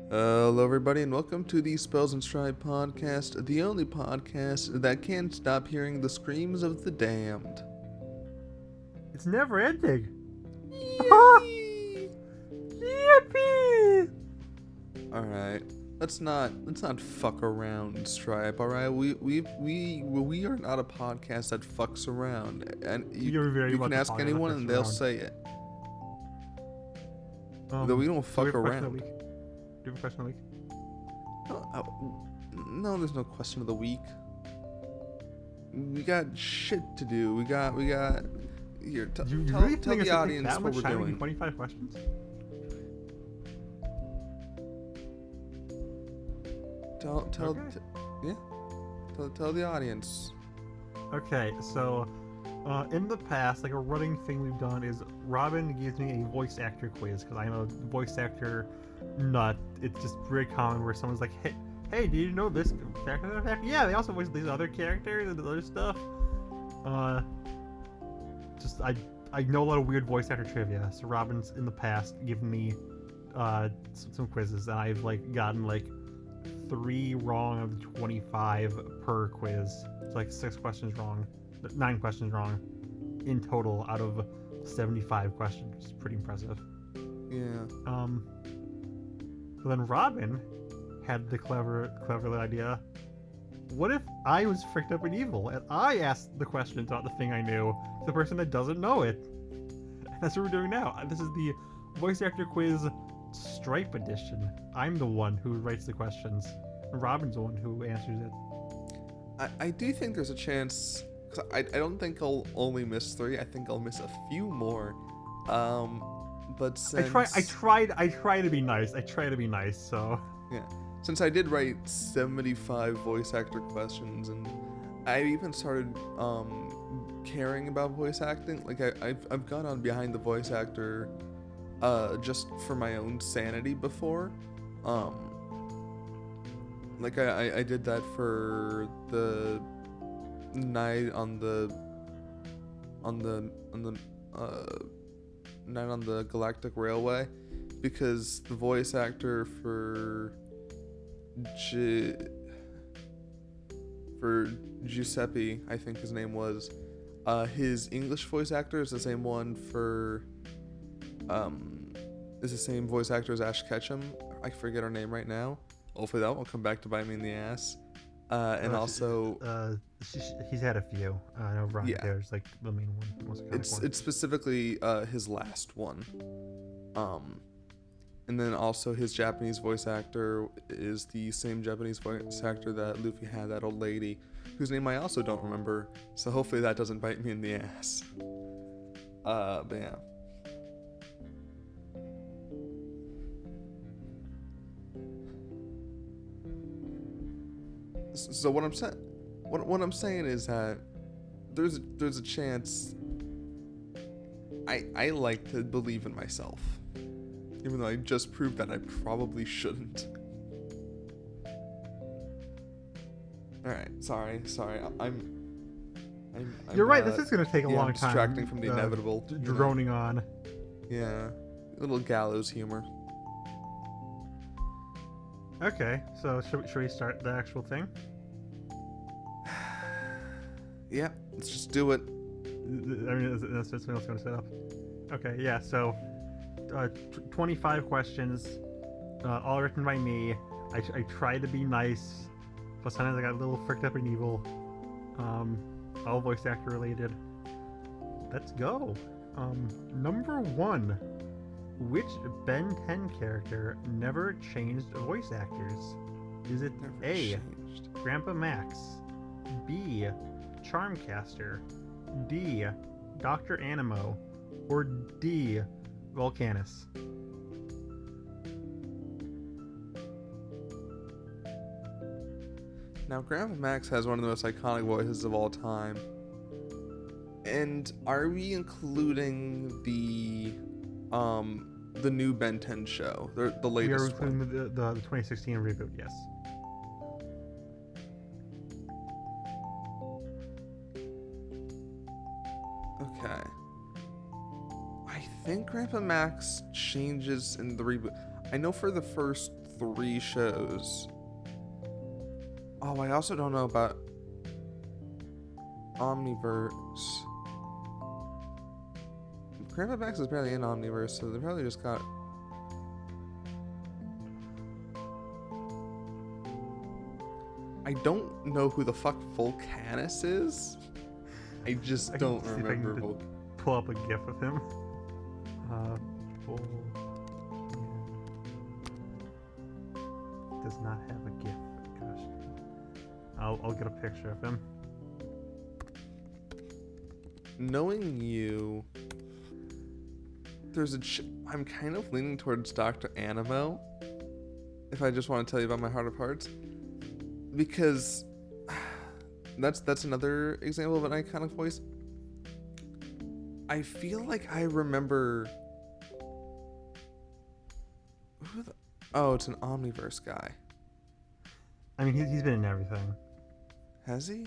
Hello, everybody, and welcome to the Spells and Stride podcast, the only podcast that can't stop hearing the screams of the damned. It's never ending. Yee! Yippee! All right, let's not fuck around, Stripe. All right, we are not a podcast that fucks around, and You're very you much can a ask podcast anyone, that and fucks they'll around. say it. Though we don't fuck around. Do you have a question of the week? No, there's no question of the week. We got shit to do. We got. Here, tell really the think audience that what much we're time to do doing. 25 questions? Tell the audience. Okay, so in the past, like a running thing we've done is Robin gives me a voice actor quiz because I'm a voice actor nut. It's just very common where someone's like, hey, do you know this character? Yeah, they also voice these other characters and other stuff. I know a lot of weird voice actor trivia. So Robin's in the past given me some quizzes, and I've like gotten like 3 wrong of the 25 per quiz. It's like 9 questions wrong in total out of 75 questions, which is pretty impressive. Yeah. So then Robin had the clever idea. What if I was fricked up and evil and I asked the questions about the thing I knew to the person that doesn't know it? And that's what we're doing now. This is the voice actor quiz Stripe edition. I'm the one who writes the questions. Robin's the one who answers it. I do think there's a chance. Cause I don't think I'll only miss 3. I think I'll miss a few more. But since I try to be nice. So yeah, since I did write 75 voice actor questions, and I even started caring about voice acting. Like I've gone on behind the voice actor just for my own sanity before. Like I did that for the night on the night on the Galactic Railway, because the voice actor for Giuseppe, I think his name was, his English voice actor is the same one for is the same voice actor as Ash Ketchum. I forget her name right now. Hopefully that won't come back to bite me in the ass. And also, he's had a few. I know Ron Taylor's like the main one. Most iconic one. It's specifically his last one. And then also his Japanese voice actor is the same Japanese voice actor that Luffy had, that old lady, whose name I also don't remember. So hopefully that doesn't bite me in the ass. But yeah. So what I'm saying is that there's a chance. I like to believe in myself, even though I just proved that I probably shouldn't. All right, sorry. You're right. This is gonna take a long time. Distracting from the inevitable. Droning on. Yeah, a little gallows humor. Okay, so should we start the actual thing? Yeah, let's just do it. I mean, that's something else going to set up. Okay, yeah, so 25 questions, all written by me. I tried to be nice, but sometimes I got a little fricked up and evil. All voice actor related. Let's go. Number 1. Which Ben 10 character never changed voice actors? Is it Never A, changed. Grandpa Max, B, Charmcaster, D, Dr. Animo, or D, Volcanus? Now, Grandpa Max has one of the most iconic voices of all time. And are we including the new Ben 10 show, the We are latest including one? the 2016 reboot, yes. Okay. I think Grandpa Max changes in the reboot. I know for the first 3 shows. Oh, I also don't know about Omniverse. Grandpa Max is barely in Omniverse, so they probably just got... I don't know who the fuck Volcanus is. I just don't remember. Pull up a gif of him. Does not have a gif. Gosh. I'll get a picture of him. Knowing you, I'm kind of leaning towards Dr. Animo, if I just want to tell you about my heart of hearts, because that's another example of an iconic voice. I feel like I remember... Oh, it's an Omniverse guy. I mean, he's been in everything. Has he?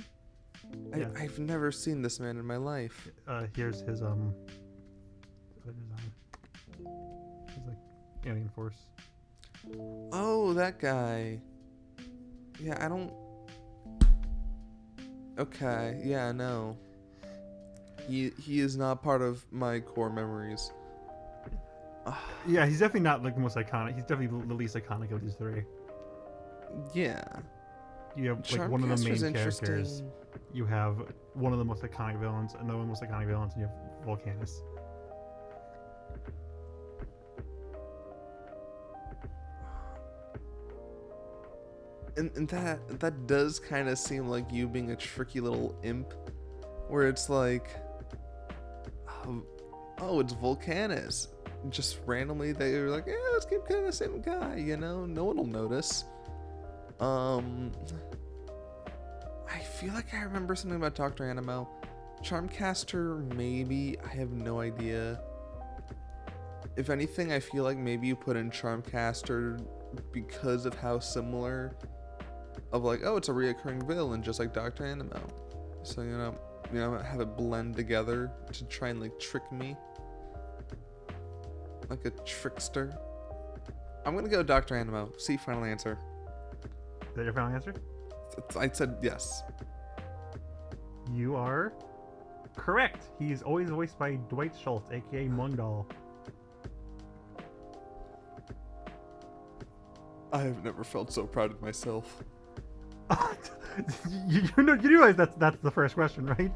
Yeah. I've never seen this man in my life. Here's his what is his like alien force. Oh, that guy. Yeah, I don't... Okay, yeah, no. He is not part of my core memories. Yeah, he's definitely not like the most iconic. He's definitely the least iconic of these 3. Yeah. You have like one of the main characters. You have one of the most iconic villains, another one of the most iconic villains, and you have Volcanus. And that does kind of seem like you being a tricky little imp, where it's like, oh, it's Volcanus. Just randomly they were like, yeah, let's keep kind of the same guy, you know? No one will notice. I feel like I remember something about Dr. Animo. Charmcaster, maybe. I have no idea. If anything, I feel like maybe you put in Charmcaster because of how similar of like, oh, it's a reoccurring villain, just like Dr. Animo. So, you know, have it blend together to try and like trick me. Like a trickster. I'm gonna go Dr. Animo. See, final answer. Is that your final answer? I said yes. You are correct. He's always voiced by Dwight Schultz, aka Mungdal. I have never felt so proud of myself. you realize that's the first question, right?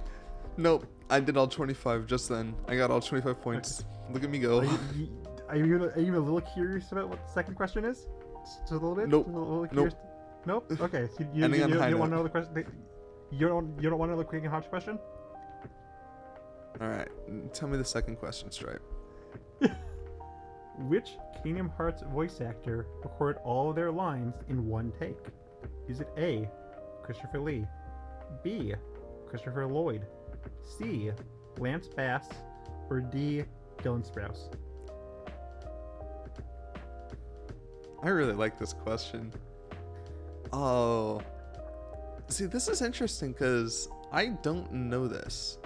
Nope, I did all 25 just then. I got all 25 points. Okay. Look at me go. Are you a little curious about what the second question is? Just a little bit? Nope. Nope? Okay. So you don't want to know the question? You don't want to know the quick and hot question? Alright, tell me the second question, Stripe. Which Kingdom Hearts voice actor recorded all of their lines in one take? Is it A, Christopher Lee, B, Christopher Lloyd, C, Lance Bass, or D, Dylan Sprouse? I really like this question. Oh. See, this is interesting because I don't know this.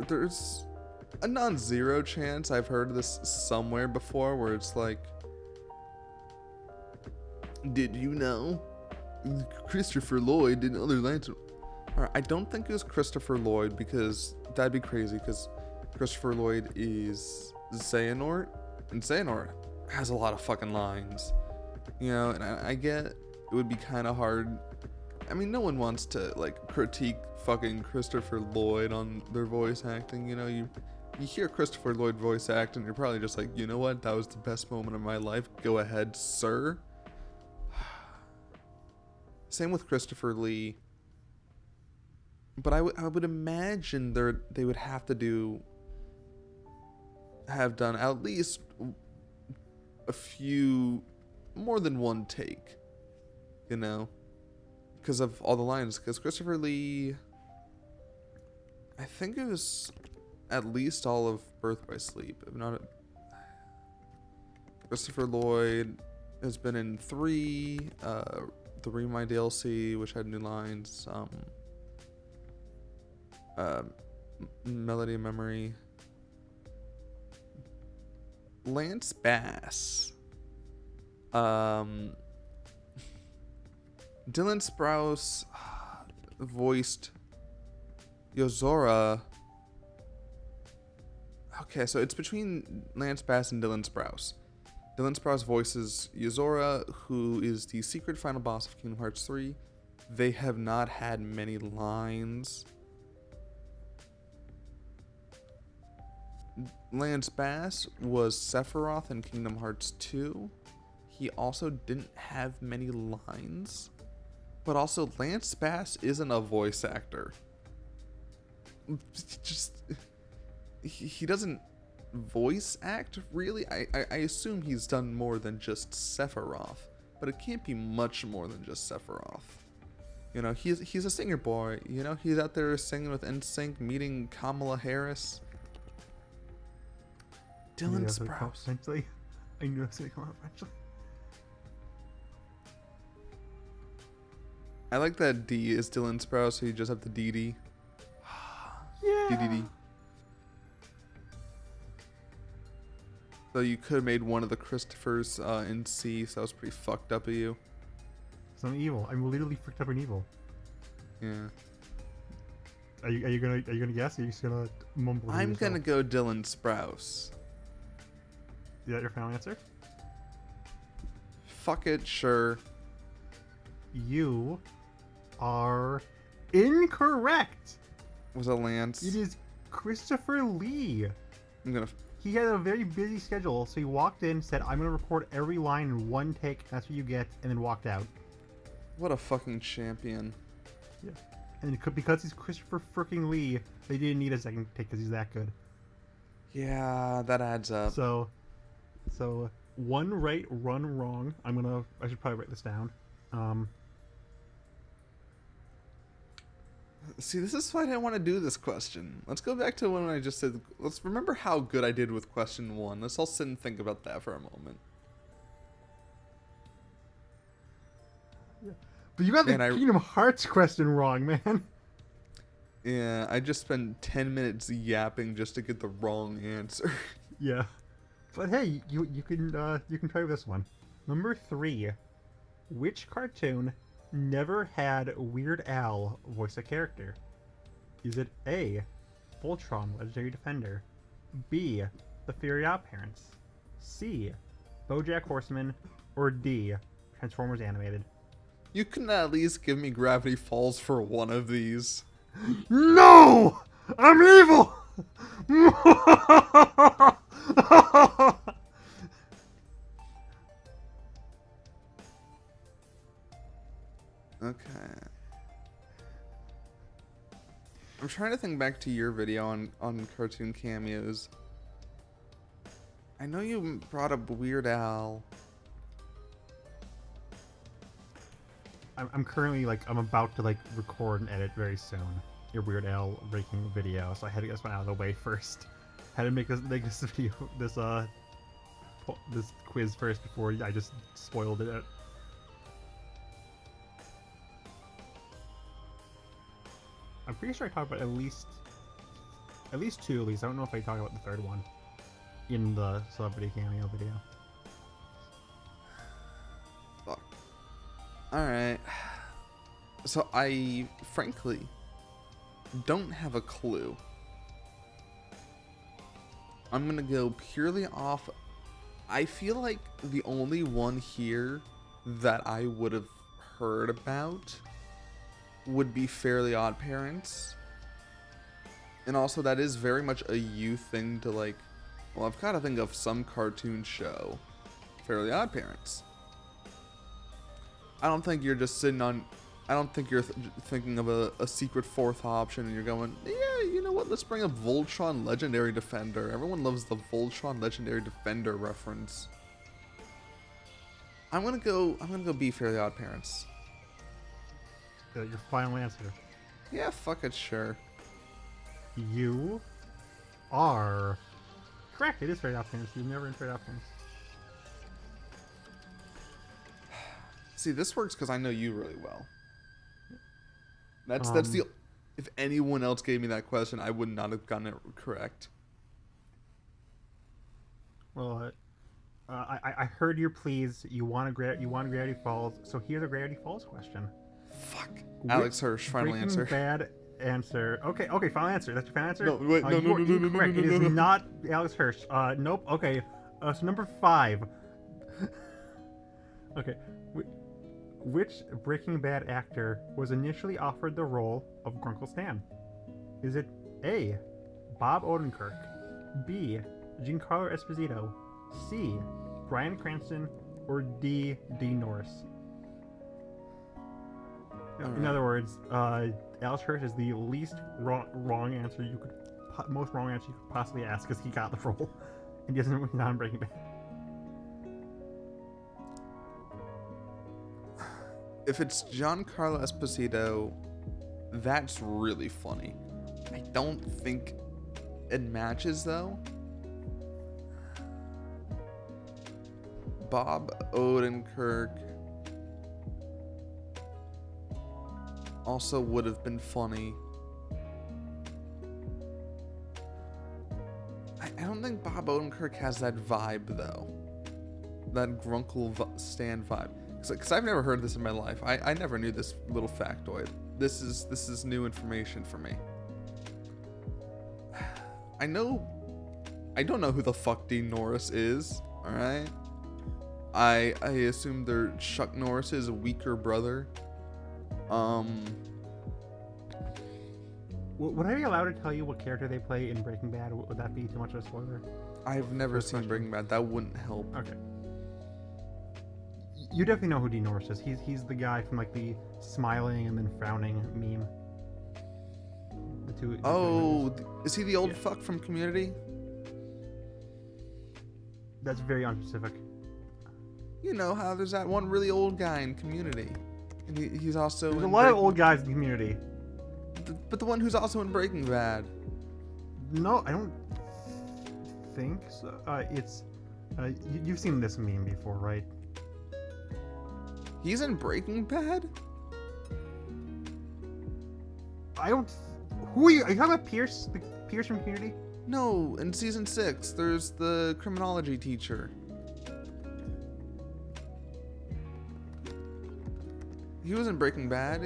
There's a non-zero chance I've heard this somewhere before where it's like, did you know Christopher Lloyd did other lines? Alright, I don't think it was Christopher Lloyd because that'd be crazy because Christopher Lloyd is Xehanort, and Xehanort has a lot of fucking lines, you know, and I get it would be kind of hard. I mean, no one wants to like critique fucking Christopher Lloyd on their voice acting, you know. You hear Christopher Lloyd voice act and you're probably just like, you know what, that was the best moment of my life, go ahead, sir. Same with Christopher Lee, but I would imagine they would have to have done at least a few, more than one take, you know, because of all the lines. Because Christopher Lee, I think it was at least all of Birth by Sleep, if not. Christopher Lloyd has been in 3, the Remind DLC, which had new lines, Melody of Memory, Lance Bass. Dylan Sprouse voiced Yozora. Okay, so it's between Lance Bass and Dylan Sprouse. Dylan Sprouse voices Yozora, who is the secret final boss of Kingdom Hearts 3. They have not had many lines. Lance Bass was Sephiroth in Kingdom Hearts 2. He also didn't have many lines. But also, Lance Bass isn't a voice actor. He doesn't voice act, really. I assume he's done more than just Sephiroth. But it can't be much more than just Sephiroth. You know, he's a singer boy. You know, he's out there singing with NSYNC, meeting Kamala Harris. Dylan Sprouse. Eventually, I knew it was gonna come out eventually. I like that D is Dylan Sprouse, so you just have the DD. Yeah. DDD. So you could have made one of the Christophers in C, so that was pretty fucked up of you. So I'm evil. I'm literally freaked up and evil. Yeah. Are you gonna guess? Or are you just gonna mumble? I'm gonna go Dylan Sprouse. Is that your final answer? Fuck it, sure. You are incorrect. Was it Lance? It is Christopher Lee. I'm gonna. He had a very busy schedule, so he walked in, said, "I'm gonna record every line in one take. That's what you get," and then walked out. What a fucking champion. Yeah. And because he's Christopher fricking Lee, they didn't need a second take because he's that good. Yeah, that adds up. So one right, one wrong. I should probably write this down. See, this is why I didn't want to do this question. Let's go back to when I just said, let's remember how good I did with question 1. Let's all sit and think about that for a moment. Yeah. But you got the Kingdom Hearts question wrong, man. Yeah, I just spent 10 minutes yapping just to get the wrong answer. Yeah. But hey, you can try this one. Number 3. Which cartoon never had Weird Al voice a character? Is it A, Voltron Legendary Defender, B, The Fairy Godparents, C, BoJack Horseman, or D, Transformers Animated? You can at least give me Gravity Falls for one of these. No! I'm evil! Okay. I'm trying to think back to your video on cartoon cameos. I know you brought up Weird Al. I'm currently I'm about to record and edit very soon your Weird Al breaking video, so I had to get this one out of the way first. Had to make this video this quiz first before I just spoiled it. I'm pretty sure I talked about at least 2 of these. I don't know if I talked about the third one in the celebrity cameo video. Fuck. Alright. So I, frankly, don't have a clue. I'm gonna go purely off... I feel like the only one here that I would have heard about would be Fairly Odd Parents. And also that is very much a youth thing to well, I've got to think of some cartoon show. Fairly Odd Parents. I don't think you're just sitting on... I don't think you're thinking of a secret fourth option and you're going, yeah, you know what, let's bring up Voltron Legendary Defender. Everyone loves the Voltron Legendary Defender reference. I'm gonna go be Fairly Odd Parents. Your final answer. Yeah, fuck it, sure. You are correct. It is Fairly Odd Parents. You've never been Fairly Odd Parents. See, this works because I know you really well. That's the... If anyone else gave me that question, I would not have gotten it correct. Well, I heard your pleas. You want Gravity Falls. So here's a Gravity Falls question. Fuck. Which Alex Hirsch, final Breaking answer. Bad answer. Okay, final answer. That's your final answer? No, wait, no, you no, are no, no, no, incorrect. no, no, It is no. not Alex Hirsch. Nope. Okay. So number 5. Okay. Which Breaking Bad actor was initially offered the role of Grunkle Stan? Is it A. Bob Odenkirk, B. Giancarlo Esposito, C. Bryan Cranston, or D. Dean Norris? In other words, Alex Hirsch is the least wrong answer you could, most wrong answer you could possibly ask, because he got the role, and he doesn't not in Breaking Bad. If it's Giancarlo Esposito, that's really funny. I don't think it matches though. Bob Odenkirk also would have been funny. I don't think Bob Odenkirk has that vibe though. That Grunkle Stan vibe. Because I've never heard this in my life. I never knew this little factoid. This is new information for me. I don't know who the fuck Dean Norris is, alright? I assume they're Chuck Norris's weaker brother. Would I be allowed to tell you what character they play in Breaking Bad? Would that be too much of a spoiler? I've never seen Breaking Bad. That wouldn't help. Okay. You definitely know who Dean Norris is. He's the guy from like the smiling and then frowning meme. The two. Oh, is he the old fuck from Community? That's very unspecific. You know how there's that one really old guy in Community, and he's also There's a in lot of old guys in Community. but the one who's also in Breaking Bad. No, I don't think so. It's you've seen this meme before, right? He's in Breaking Bad? I don't. Who are you? Are you talking about Pierce? Pierce from Community? No, in season 6, there's the criminology teacher. He was in Breaking Bad.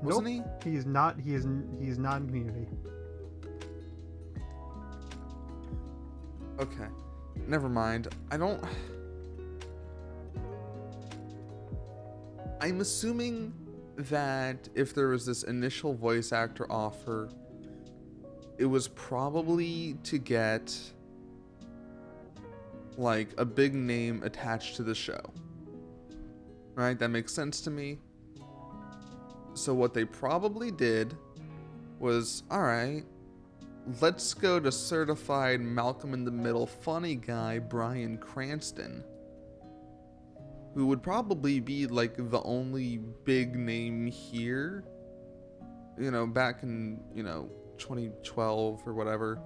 Wasn't nope, he? He is not. He is not in Community. Okay, never mind. I'm assuming that if there was this initial voice actor offer, it was probably to get like a big name attached to the show. Right? That makes sense to me. So what they probably did was, alright, let's go to certified Malcolm in the Middle funny guy Bryan Cranston, who would probably be like the only big name here, you know, back in, 2012 or whatever.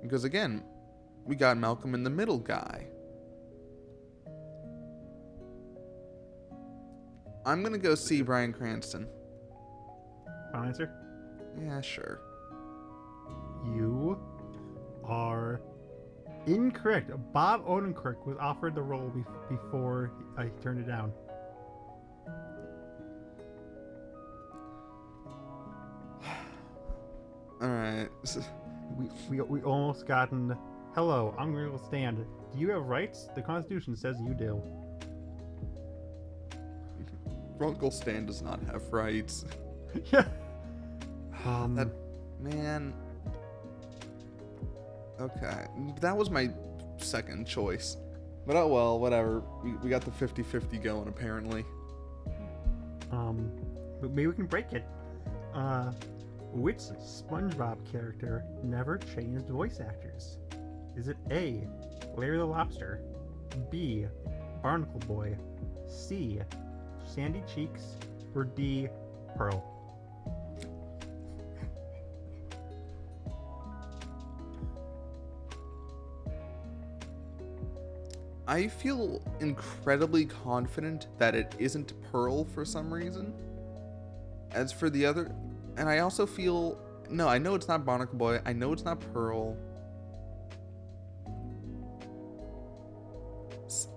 Because again, we got Malcolm in the Middle guy. I'm gonna go see Bryan Cranston. Final answer? Yeah, sure. You are incorrect. Bob Odenkirk was offered the role before he turned it down. Alright. We almost gotten. Hello, I'm going to stand. Do you have rights? The Constitution says you do. Uncle Stan does not have rights. Yeah. That man. Okay, that was my second choice. But oh well, whatever. We got the 50-50 going apparently. But maybe we can break it. Which SpongeBob character never changed voice actors? Is it A. Larry the Lobster, B. Barnacle Boy, C. Sandy Cheeks, or D. Pearl? I feel incredibly confident that it isn't Pearl for some reason. As for the other, and I also feel, no, I know it's not Barnacle Boy, I know it's not Pearl.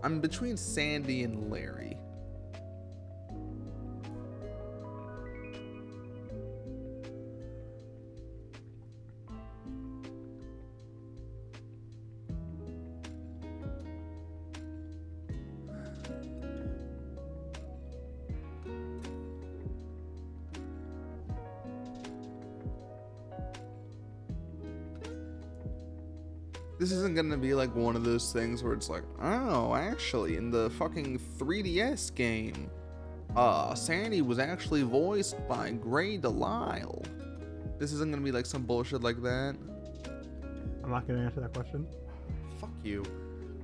I'm between Sandy and Larry. This isn't gonna be like one of those things where it's like, oh, actually, in the fucking 3DS game, Sandy was actually voiced by Gray Delisle. This isn't gonna be like some bullshit like that. I'm not gonna answer that question. Fuck you.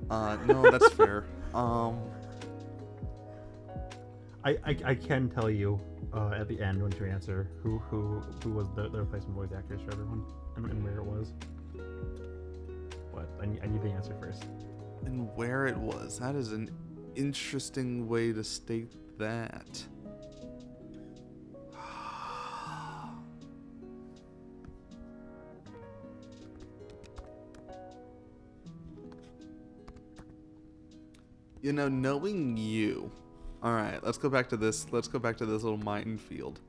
No, that's fair. I can tell you at the end once you answer who was the replacement voice actors for everyone and where it was. But I need the answer first. And where it was. That is an interesting way to state that. You know, knowing you. Alright, let's go back to this. Let's go back to this little minefield.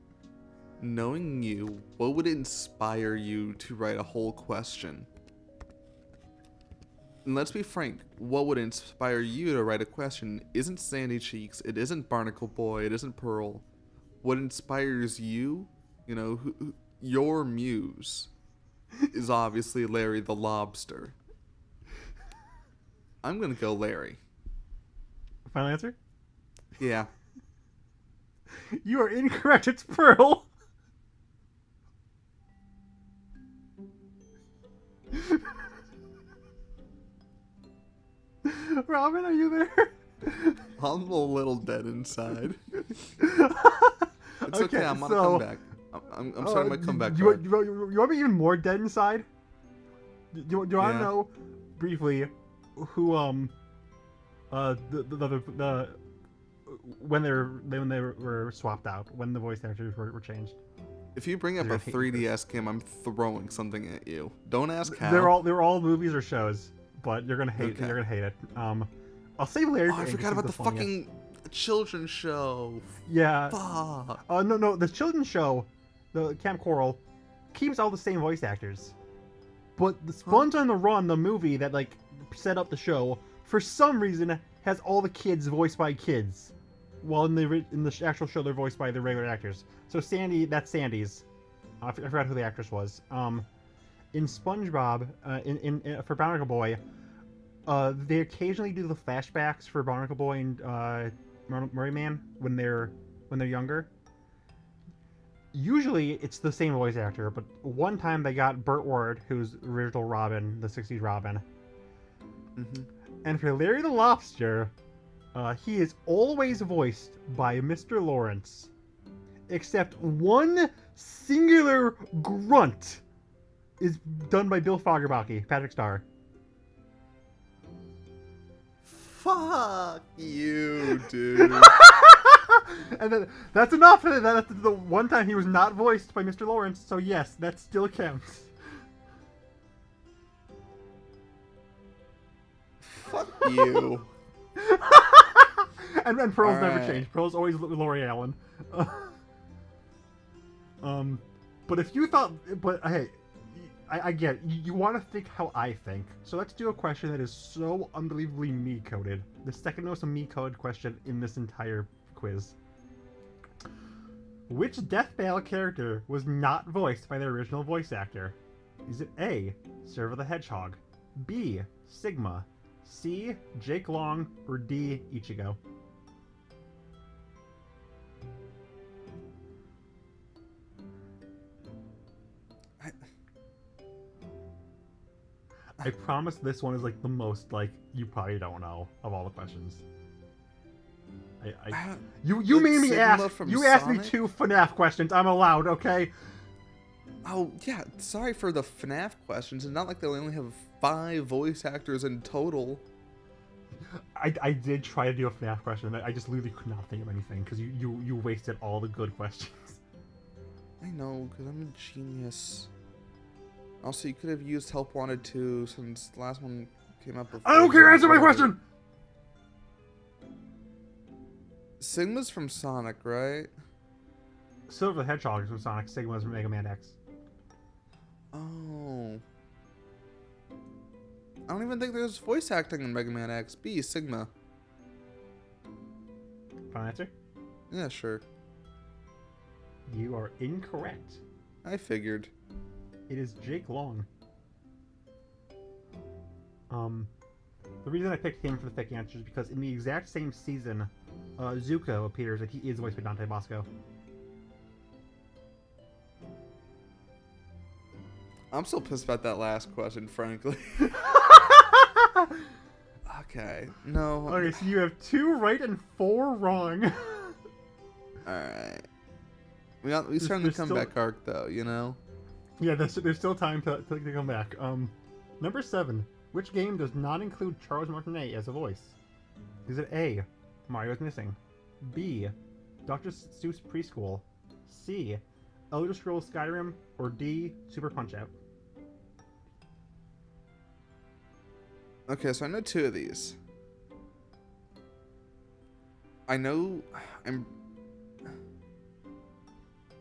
Knowing you, what would inspire you to write a whole question? And let's be frank, what would inspire you to write a question isn't Sandy Cheeks, it isn't Barnacle Boy, it isn't Pearl. What inspires you, you know, your muse, is obviously Larry the Lobster. I'm gonna go Larry. Final answer? Yeah. You are incorrect, it's Pearl! Robin, are you there? I'm a little dead inside. It's okay, I'm gonna come back. I'm starting my comeback you card. You want me even more dead inside? Do you want to know briefly who the when they were swapped out, when the voice actors were changed? If you bring up a 3DS game, I'm throwing something at you. Don't ask how. They're all movies or shows, but you're gonna hate You're gonna hate it. I'll save Larry. Oh, I forgot about the fucking children's show. Yeah. Fuck. No, the children's show, the Camp Coral, keeps all the same voice actors, but the Sponge on the Run, the movie that like set up the show, for some reason has all the kids voiced by kids, while in the actual show they're voiced by the regular actors. So Sandy, that's Sandy's. I forgot who the actress was. In SpongeBob, for Barnacle Boy, they occasionally do the flashbacks for Barnacle Boy and Merryman when they're younger. Usually it's the same voice actor, but one time they got Burt Ward, who's original Robin, the 60s Robin. Mm-hmm. And for Larry the Lobster, he is always voiced by Mr. Lawrence, except one singular grunt is done by Bill Fagerbakke, Patrick Starr. Fuck you, dude. And then that's enough. That's the one time he was not voiced by Mr. Lawrence, so yes, that still counts. Fuck you. and Pearl's never changed. Pearl's always Lori Allen. But if you thought, but hey, I get it. You want to think how I think. So let's do a question that is so unbelievably me-coded. The second most me-coded question in this entire quiz. Which Death Battle character was not voiced by the original voice actor? Is it A, Servo the Hedgehog, B, Sigma, C, Jake Long, or D, Ichigo? I promise this one is like the most like you probably don't know of all the questions. You like made me ask. You asked me 2 FNAF questions. I'm allowed, okay? Oh yeah, sorry for the FNAF questions. It's not like they only have 5 voice actors in total. I did try to do a FNAF question. I just literally could not think of anything because you wasted all the good questions. I know, because I'm a genius. Also, you could have used Help Wanted too, since the last one came up before. I don't care, answer my question! Sigma's from Sonic, right? Silver the Hedgehog is from Sonic. Sigma is from Mega Man X. Oh. I don't even think there's voice acting in Mega Man X. B, Sigma. Final answer? Yeah, sure. You are incorrect. I figured. It is Jake Long. The reason I picked him for the fake answer is because in the exact same season, Zuko appears and he is voiced by Dante Bosco. I'm still pissed about that last question, frankly. Okay, no. Okay, so you have 2 right and 4 wrong. Alright. We starting the comeback arc, though, you know? Yeah, there's still time to come back. Number 7. Which game does not include Charles Martinet as a voice? Is it A, Mario's Missing, B, Dr. Seuss Preschool, C, Elder Scrolls Skyrim, or D, Super Punch-Out? Okay, so I know 2 of these. I know...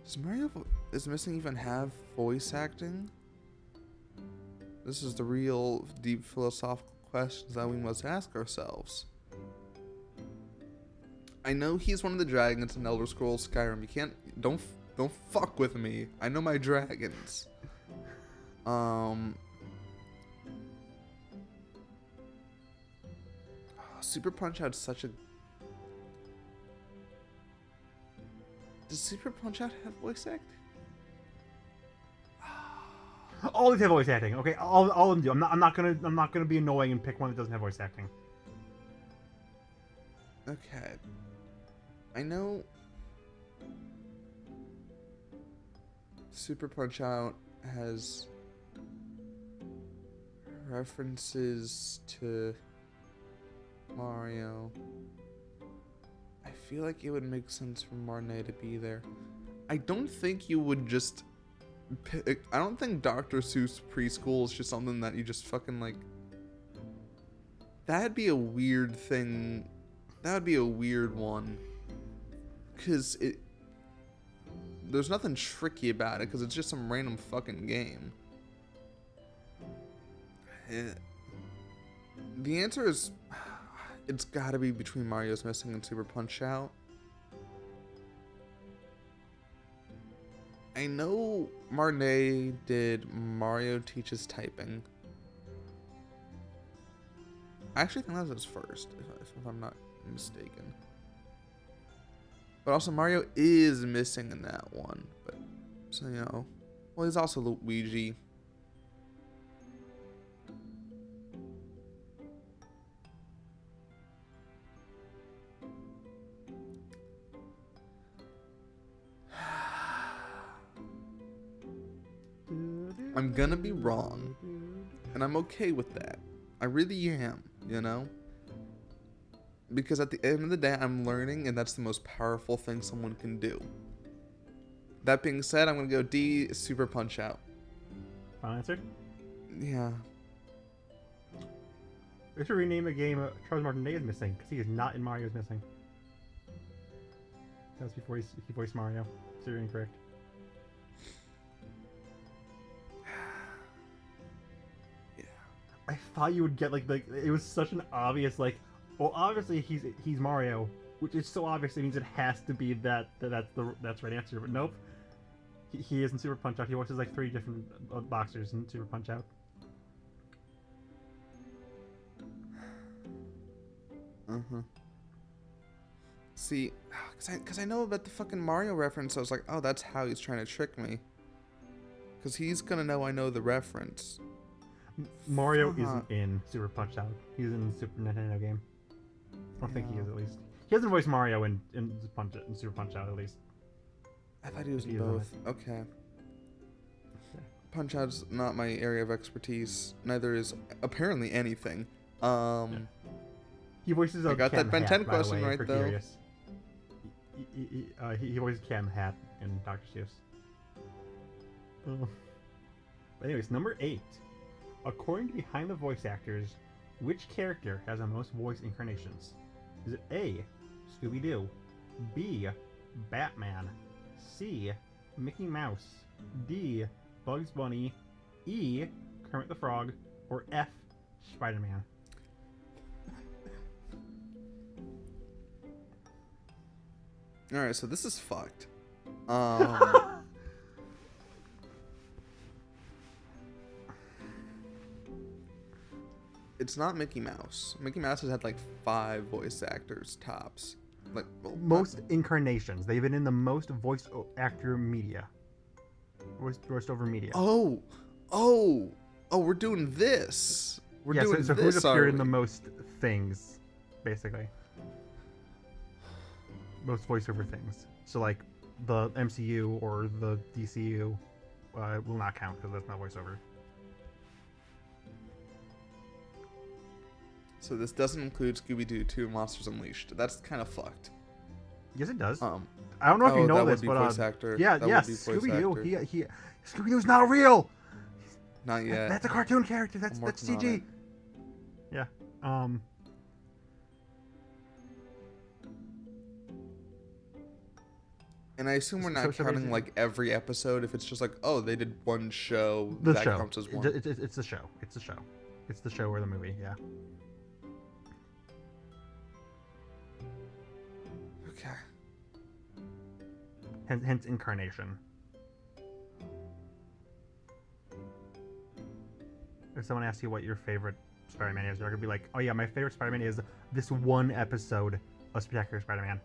Does Mario is Missing even have voice acting? This is the real deep philosophical questions that we must ask ourselves. I know he's one of the dragons in Elder Scrolls Skyrim. You can't... Don't fuck with me. I know my dragons. Super Punch-Out's such a... Does Super Punch-Out have voice acting? All these have voice acting. Okay, all of them do. I'm not gonna be annoying and pick one that doesn't have voice acting. Okay. I know Super Punch-Out has references to Mario. I feel like it would make sense for Marnet to be there. I don't think you would just pick... I don't think Dr. Seuss Preschool is just something that you just fucking like... That'd be a weird thing. That would be a weird one. Because it... There's nothing tricky about it because it's just some random fucking game. The answer is... It's gotta be between Mario's Missing and Super Punch-Out. I know Marnet did Mario Teaches Typing. I actually think that was his first, if I'm not mistaken. But also Mario is missing in that one. But so you know, well he's also Luigi. I'm gonna be wrong, and I'm okay with that. I really am, you know? Because at the end of the day, I'm learning, and that's the most powerful thing someone can do. That being said, I'm gonna go D, Super Punch-Out. Final answer? Yeah. We should rename the game Charles Martinet is Missing, because he is not in Mario's Missing. That was before he voiced Mario. So you're incorrect. I thought you would get like it was such an obvious like, well obviously he's Mario, which is so obvious it means it has to be that's the right answer, but nope. He is in Super Punch Out. He voices like 3 different boxers in Super Punch Out. See, cause I know about the fucking Mario reference. I was like, oh, that's how he's trying to trick me. Cause he's gonna know I know the reference. Mario isn't in Super Punch Out. He's in the Super Nintendo game. I think he is at least. He hasn't voiced Mario in Super Punch Out at least. I thought he was in both. Okay. Punch Out's not my area of expertise. Neither is apparently anything. He voices. I got Cam that Ben Hat, 10 by the question way, right for though. Curious. He voices Cam Hat in Dr. Seuss. But anyways, number 8. According to Behind the Voice Actors, which character has the most voice incarnations? Is it A, Scooby-Doo, B. Batman. C. Mickey Mouse. D. Bugs Bunny. E. Kermit the Frog. Or F. Spider-Man. Alright, so this is fucked. It's not Mickey Mouse. Mickey Mouse has had like 5 voice actors tops. Like, well, Most incarnations. They've been in the most voice actor media. Voiced over media. Oh, we're doing this. We're doing so this. who's appeared in the most things, basically? Most voiceover things. So like the MCU or the DCU will not count because that's not voiceover. So this doesn't include Scooby-Doo 2 Monsters Unleashed. That's kind of fucked. Yes, it does. I don't know if you know that this, would be but voice actor. yeah, That yes, would be voice Scooby-Doo. actor. Scooby-Doo's not real. Not yet. That's a cartoon character. That's I'm working on CG. it. Yeah. And I assume we're not counting like every episode. If it's just like, oh, they did one show, The that show. counts as one. It's the show. It's the show. It's the show or the movie. Yeah. Okay. Hence incarnation. If someone asks you what your favorite Spider-Man is, you're gonna be like, "Oh yeah, my favorite Spider-Man is this one episode of Spectacular Spider-Man."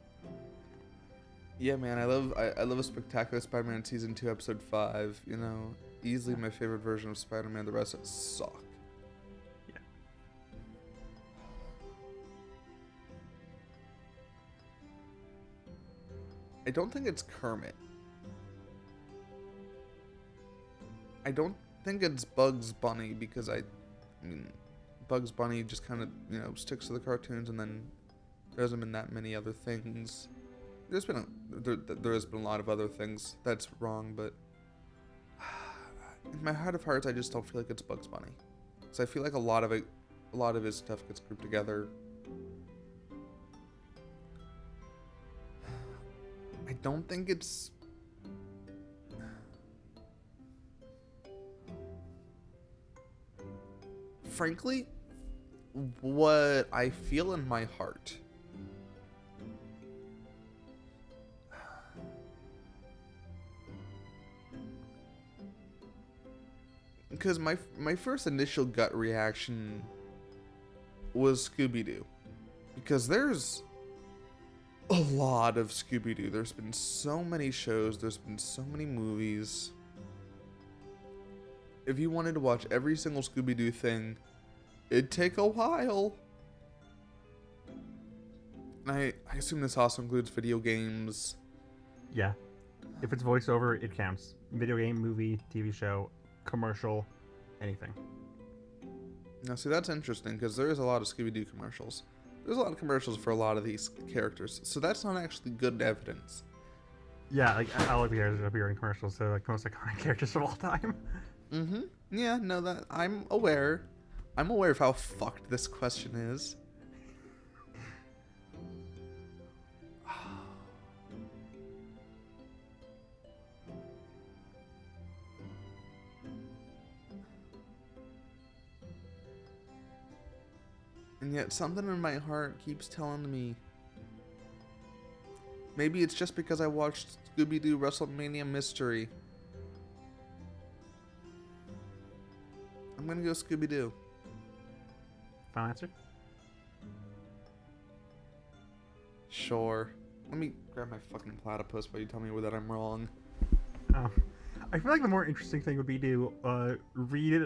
Yeah, man, I love a Spectacular Spider-Man season 2 episode 5. You know, easily my favorite version of Spider-Man. The rest suck. Yeah. I don't think it's Kermit. I don't think it's Bugs Bunny because I mean, Bugs Bunny just kind of, sticks to the cartoons and then there hasn't been that many other things. There has been a lot of other things that's wrong, but in my heart of hearts, I just don't feel like it's Bugs Bunny. So I feel like a lot of his stuff gets grouped together. I don't think it's... Frankly, what I feel in my heart... Because my first initial gut reaction was Scooby-Doo. Because there's a lot of Scooby-Doo. There's been so many shows. There's been so many movies. If you wanted to watch every single Scooby-Doo thing, it'd take a while. And I assume this also includes video games. Yeah. If it's voiceover, it counts. Video game, movie, TV show, commercial, anything. Now, see, that's interesting because there is a lot of Scooby-Doo commercials. There's a lot of commercials for a lot of these characters, so that's not actually good evidence. Yeah, like I like the characters that appear in commercials. So like most iconic characters of all time. Mm-hmm. Yeah, no, that I'm aware. I'm aware of how fucked this question is. And yet something in my heart keeps telling me... Maybe it's just because I watched Scooby-Doo WrestleMania Mystery. I'm gonna go Scooby-Doo. Final answer? Sure. Let me grab my fucking platypus while you tell me that I'm wrong. I feel like the more interesting thing would be to read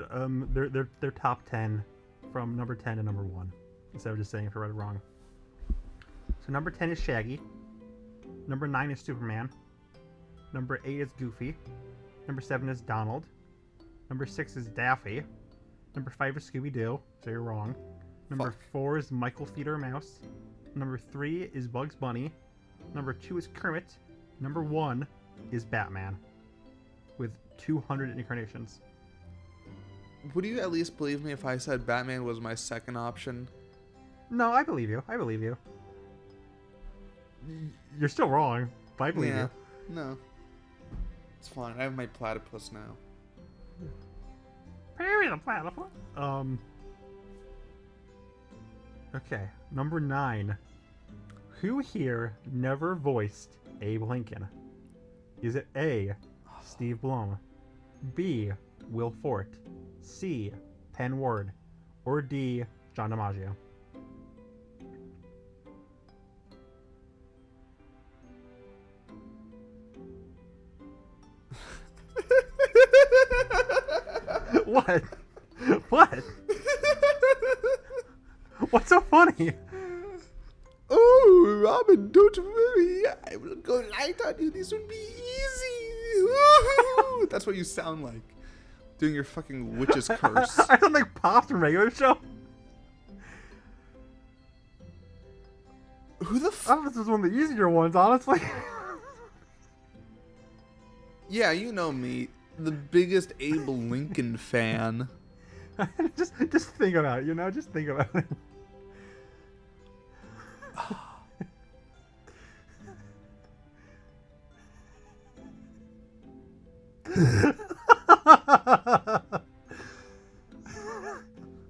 their top 10 from number 10 to number 1 instead of just saying if I read it wrong. So number 10 is Shaggy. Number 9 is Superman. Number 8 is Goofy. Number 7 is Donald. Number 6 is Daffy. Number 5 is Scooby-Doo, so you're wrong. Number 4 is Michael Feeder Mouse. Number 3 is Bugs Bunny. Number 2 is Kermit. Number 1 is Batman, with 200 incarnations. Would you at least believe me if I said Batman was my second option? No, I believe you. I believe you. You're still wrong, but I believe Yeah. you. No. It's fine. I have my platypus now. Perry the platypus. Okay, number 9. Who here never voiced Abe Lincoln? Is it A, Steve Blum, B, Will Forte, C, Penn Ward, or D, John DiMaggio? What? What? What's so funny? Oh, Robin, don't worry. I will go light on you. This would be easy. Woo-hoo. That's what you sound like. Doing your fucking witch's curse. I don't like Pops from regular show. Who the Oh, this is one of the easier ones, honestly. Yeah, you know me. The biggest Abe Lincoln fan. just think about it, you know? Just think about it.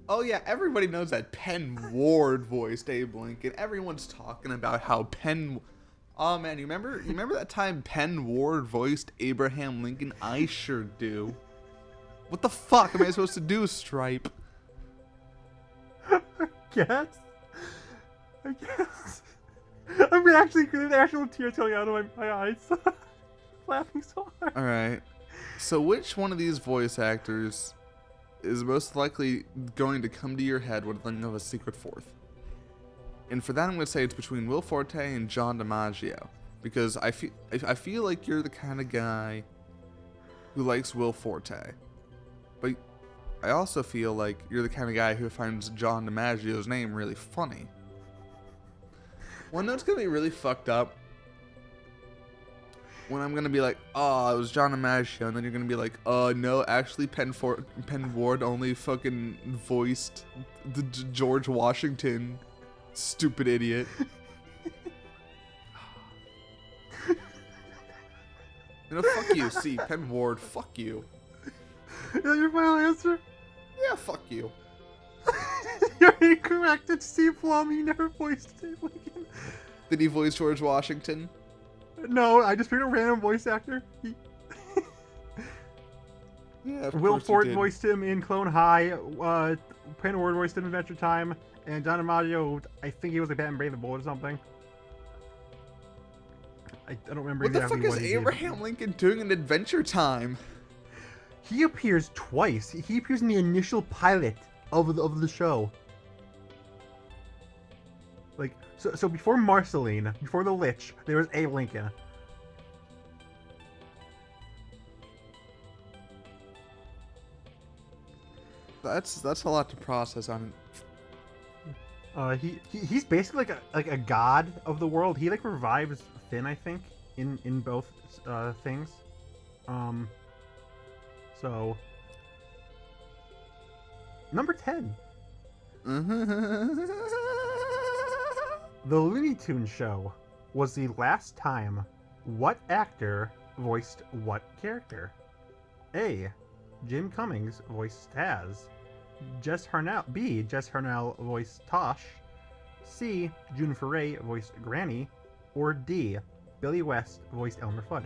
Oh yeah, everybody knows that Penn Ward voiced Abe Lincoln. Everyone's talking about how Penn. Oh man, you remember that time Penn Ward voiced Abraham Lincoln? I sure do. What the fuck am I supposed to do, Stripe? I guess. I'm actually getting actual tears coming out of my eyes. Laughing so hard. Alright. So which one of these voice actors is most likely going to come to your head when thinking of a secret fourth? And for that, I'm going to say it's between Will Forte and John DiMaggio. Because I feel like you're the kind of guy who likes Will Forte. But I also feel like you're the kind of guy who finds John DiMaggio's name really funny. One that's going to be really fucked up when I'm going to be like, oh, it was John DiMaggio. And then you're going to be like, no, actually Penn Ward only fucking voiced the George Washington. Stupid idiot. You know, fuck you. See, Penn Ward, fuck you. Is that your final answer? Yeah, fuck you. You're incorrect. It's Steve Blum. He never voiced Abe Lincoln. Did he voice George Washington? No, I just picked a random voice actor. Yeah, of Will course he Forte did. voiced him in Clone High. Penn Ward voiced him in Adventure Time. And John DiMaggio, I think he was like Batman Brave the Bullet or something. I don't remember What the exactly fuck is what he did. Abraham Lincoln doing in Adventure Time? He appears twice. He appears in the initial pilot of the show. Like, so before Marceline, before the Lich, there was Abe Lincoln. That's a lot to process on. He's basically like a god of the world. He like revives Finn, I think, in both things. So number 10. The Looney Tunes show was the last time what actor voiced what character? A. Jim Cummings voiced Taz. Jess Harnell. B. Jess Harnell voiced Tosh. C. June Foray voiced Granny. Or D. Billy West voiced Elmer Fudd.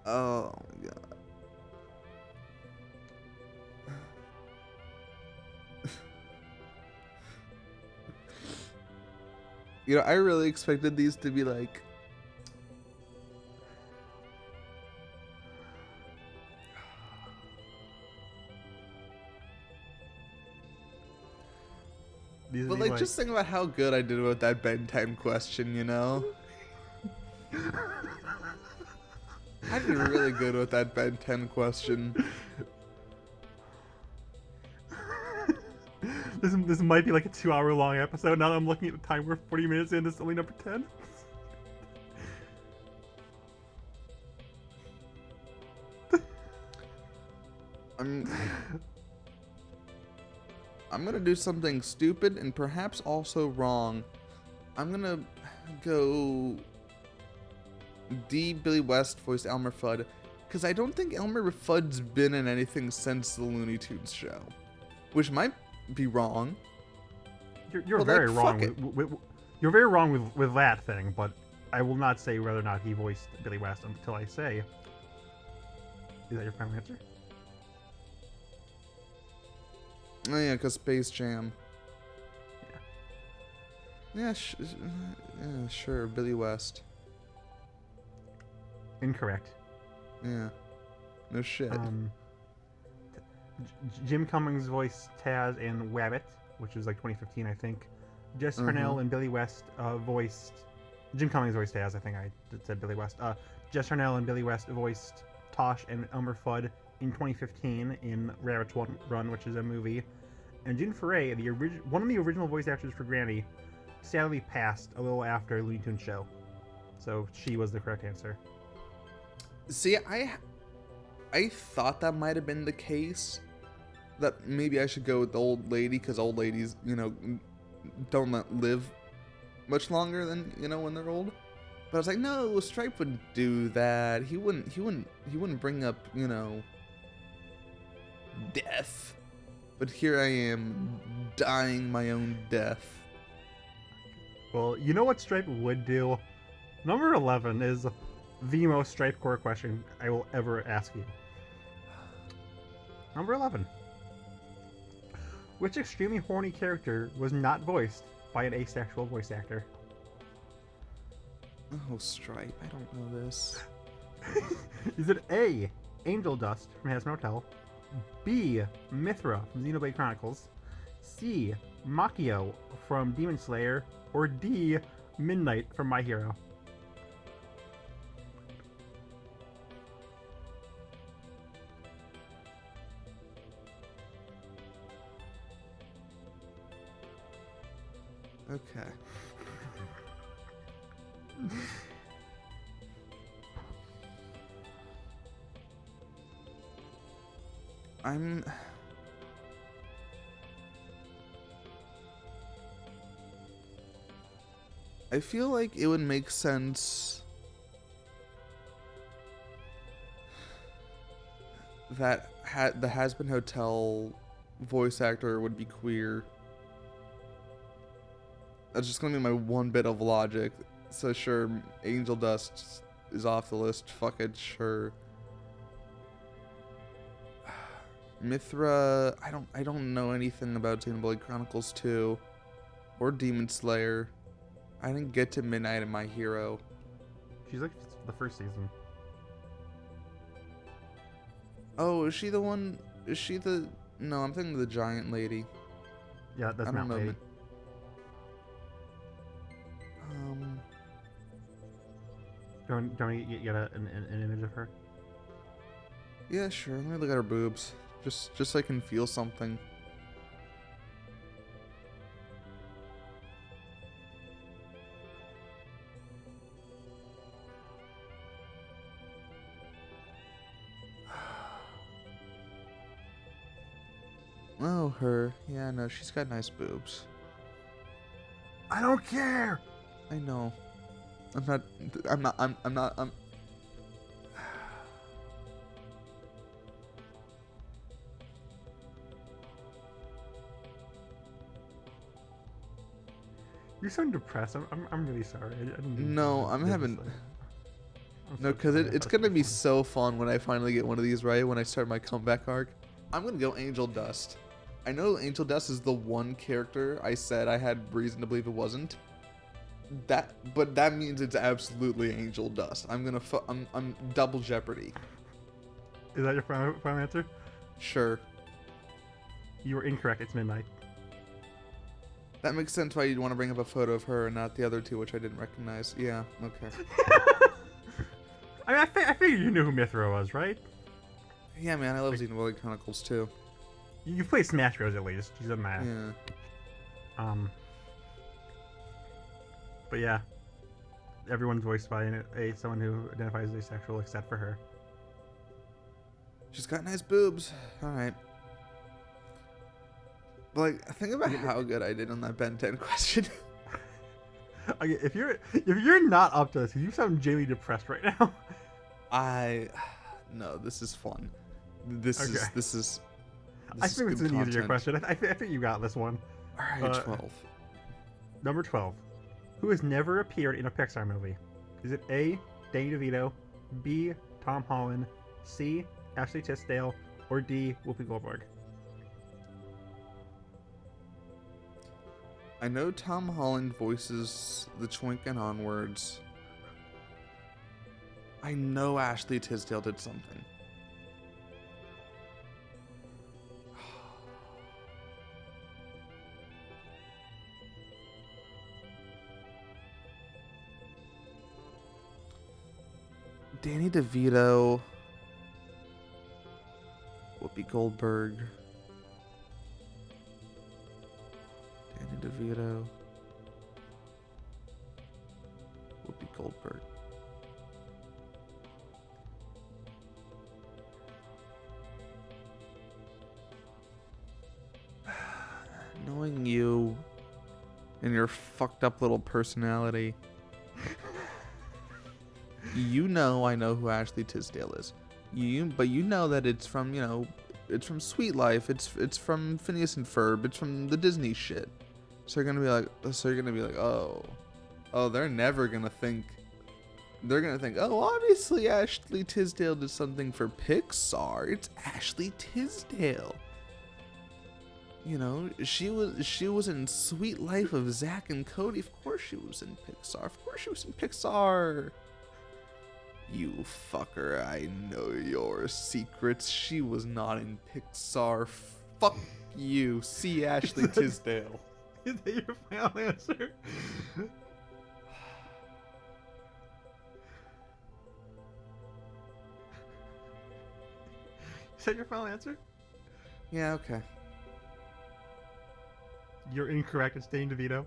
Oh my god. You know, I really expected these to be like These but would be like just think about how good I did with that Ben 10 question, you know? I did really good with that Ben 10 question. This might be like a 2-hour long episode. Now that I'm looking at the time, we're 40 minutes in. It's only number 10. I'm gonna do something stupid and perhaps also wrong. I'm gonna go D. Billy West voiced Elmer Fudd, because I don't think Elmer Fudd's been in anything since the Looney Tunes show, which might be wrong. You're very wrong. You're very wrong with that thing, but I will not say whether or not he voiced Billy West until I say. Is that your final answer? Oh yeah, because Space Jam. Yeah. Yeah, sure, Billy West. Incorrect. Yeah. No shit. Jim Cummings voiced Taz in Wabbit, which was like 2015, I think. Jess Harnell and Billy West voiced... Jim Cummings voiced Taz, I think I said Billy West. Jess Harnell and Billy West voiced Tosh and Elmer Fudd in 2015 in Rabbit's Run, which is a movie. And June Foray, one of the original voice actors for Granny, sadly passed a little after Looney Tunes show. So she was the correct answer. See, I thought that might have been the case. That maybe I should go with the old lady, because old ladies, don't live much longer than, when they're old. But I was like, no, Stripe wouldn't do that. He wouldn't bring up, death. But here I am, dying my own death. Well, you know what Stripe would do? Number 11 is the most Stripe core question I will ever ask you. Number 11. Which extremely horny character was not voiced by an asexual voice actor? Oh, Stripe, I don't know this. Is it A, Angel Dust from Hazbin Hotel, B, Mithra from Xenoblade Chronicles, C, Makio from Demon Slayer, or D, Midnight from My Hero? Okay. I feel like it would make sense that the Hazbin Hotel voice actor would be queer. That's just gonna be my one bit of logic. So sure, Angel Dust is off the list. Fuck it, sure. Mithra, I don't know anything about Xenoblade Chronicles 2 or Demon Slayer. I didn't get to Midnight in My Hero. She's like the first season. Oh, is she the one? Is she the? No, I'm thinking of the giant lady. Yeah, that's Mount Lady. Don't you get an image of her? Yeah, sure. Let me look at her boobs, just so I can feel something. Oh, her. Yeah, no, she's got nice boobs. I don't care. I know. I'm not. You sound depressed. I'm really sorry. I didn't No, I'm having. No, because it's gonna be so fun when I finally get one of these right. When I start my comeback arc, I'm gonna go Angel Dust. I know Angel Dust is the one character I said I had reason to believe it wasn't. But that means it's absolutely Angel Dust. I'm double jeopardy. Is that your final answer? Sure. You were incorrect. It's Midnight. That makes sense why you'd want to bring up a photo of her and not the other two, which I didn't recognize. Yeah, okay. I mean, I figured you knew who Mithra was, right? Yeah, man, I love Xenoblade Chronicles too. You've played Smash Bros. At least. She's a math. Yeah. But yeah, everyone's voiced by someone who identifies as asexual except for her. She's got nice boobs. All right. But like, think about how good I did on that Ben 10 question. Okay, if you're not up to this, you sound genuinely depressed right now. No, this is fun. This is. I think it's good an easier content. question. I think you got this one. All right, 12. Number 12. Who has never appeared in a Pixar movie? Is it A. Danny DeVito, B. Tom Holland, C. Ashley Tisdale, or D. Whoopi Goldberg? I know Tom Holland voices the Twink and Onwards. I know Ashley Tisdale did something. Danny DeVito, Whoopi Goldberg, Danny DeVito, Whoopi Goldberg. Knowing you and your fucked up little personality. You know I know who Ashley Tisdale is. But you know that it's from, it's from Sweet Life. It's from Phineas and Ferb. It's from the Disney shit. So you're gonna be like, oh, they're never gonna think. They're gonna think, oh, obviously Ashley Tisdale did something for Pixar. It's Ashley Tisdale. She was in Sweet Life of Zack and Cody. Of course she was in Pixar. Of course she was in Pixar. You fucker, I know your secrets. She was not in Pixar. Fuck you. See Ashley Tisdale. Is that your final answer? Is that your final answer? Yeah, okay. You're incorrect. It's Danny DeVito.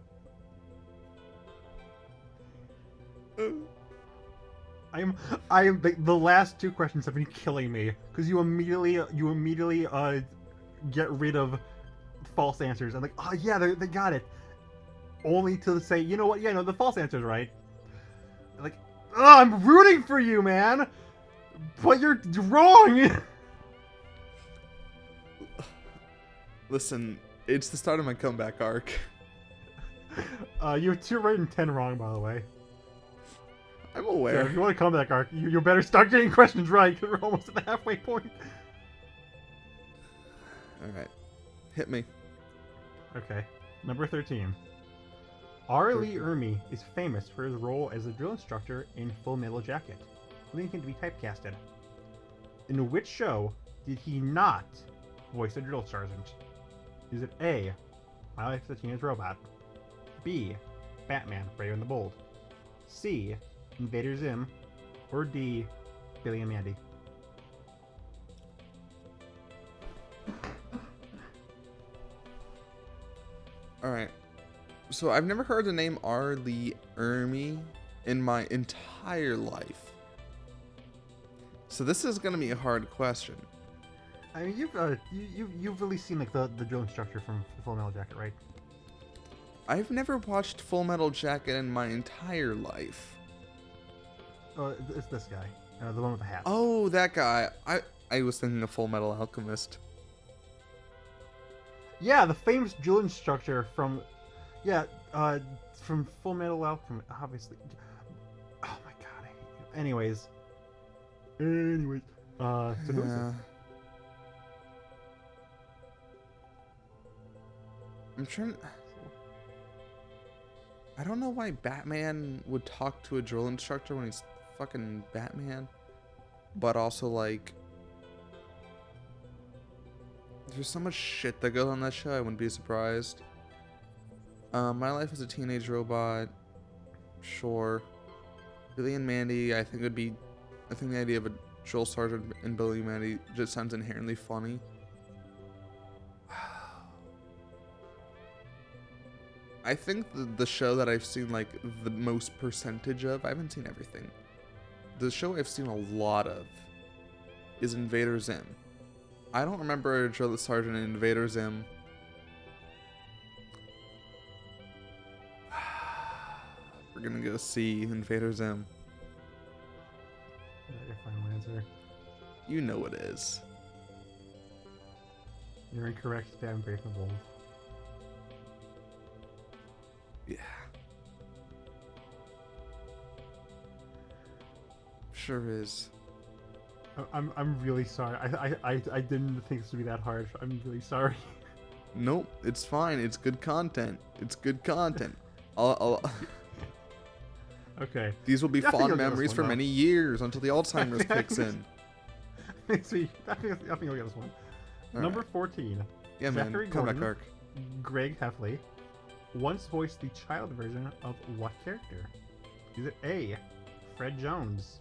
I am. The last two questions have been killing me because you immediately get rid of false answers. I'm like, oh yeah, they got it. Only to say, you know what? Yeah, no, the false answer's right. Like, oh, I'm rooting for you, man, but you're wrong. Listen, it's the start of my comeback arc. You have 2 right and 10 wrong, by the way. I'm aware. Yeah, if you want a comeback arc, you better start getting questions right because we're almost at the halfway point. Alright. Hit me. Okay. Number 13. R. Lee Ermey is famous for his role as a drill instructor in Full Metal Jacket, leading him to be typecasted. In which show did he not voice a drill sergeant? Is it A. My Life as a Teenage Robot, B. Batman, Brave and the Bold, C. Invader Zim, or D. Billy and Mandy? Alright. So I've never heard the name R. Lee Ermey in my entire life. So this is going to be a hard question. I mean, you've really seen like the drill instructor from Full Metal Jacket, right? I've never watched Full Metal Jacket in my entire life. It's this guy, the one with the hat. Oh, that guy. I was thinking of Full Metal Alchemist. Yeah, the famous drill instructor from Full Metal Alchemist, obviously. Oh my god, I hate you. Anyways, so who is it? I'm trying. I don't know why Batman would talk to a drill instructor when he's fucking Batman, but also like, there's so much shit that goes on that show. I wouldn't be surprised. My Life as a Teenage Robot, sure. Billy and Mandy, I think the idea of a drill sergeant and Billy and Mandy just sounds inherently funny. I think the show that I've seen like the most percentage of, I haven't seen everything. The show I've seen a lot of is Invader Zim. I don't remember a drill sergeant in Invader Zim. We're gonna go see Invader Zim. Is that your final answer? You know it is. You're incorrect. Damn Brave and Bold. Yeah. Sure is. I'm really sorry. I didn't think this would be that hard. I'm really sorry. Nope, it's fine. It's good content. It's good content. I'll Okay. These will be I think you'll fond get this memories one, for though. many years until the Alzheimer's kicks in. See, I think you'll get this one. All Number right. 14. Yeah, man. Zachary Comeback Gordon. arc. Greg Heffley once voiced the child version of what character? Is it A. Fred Jones,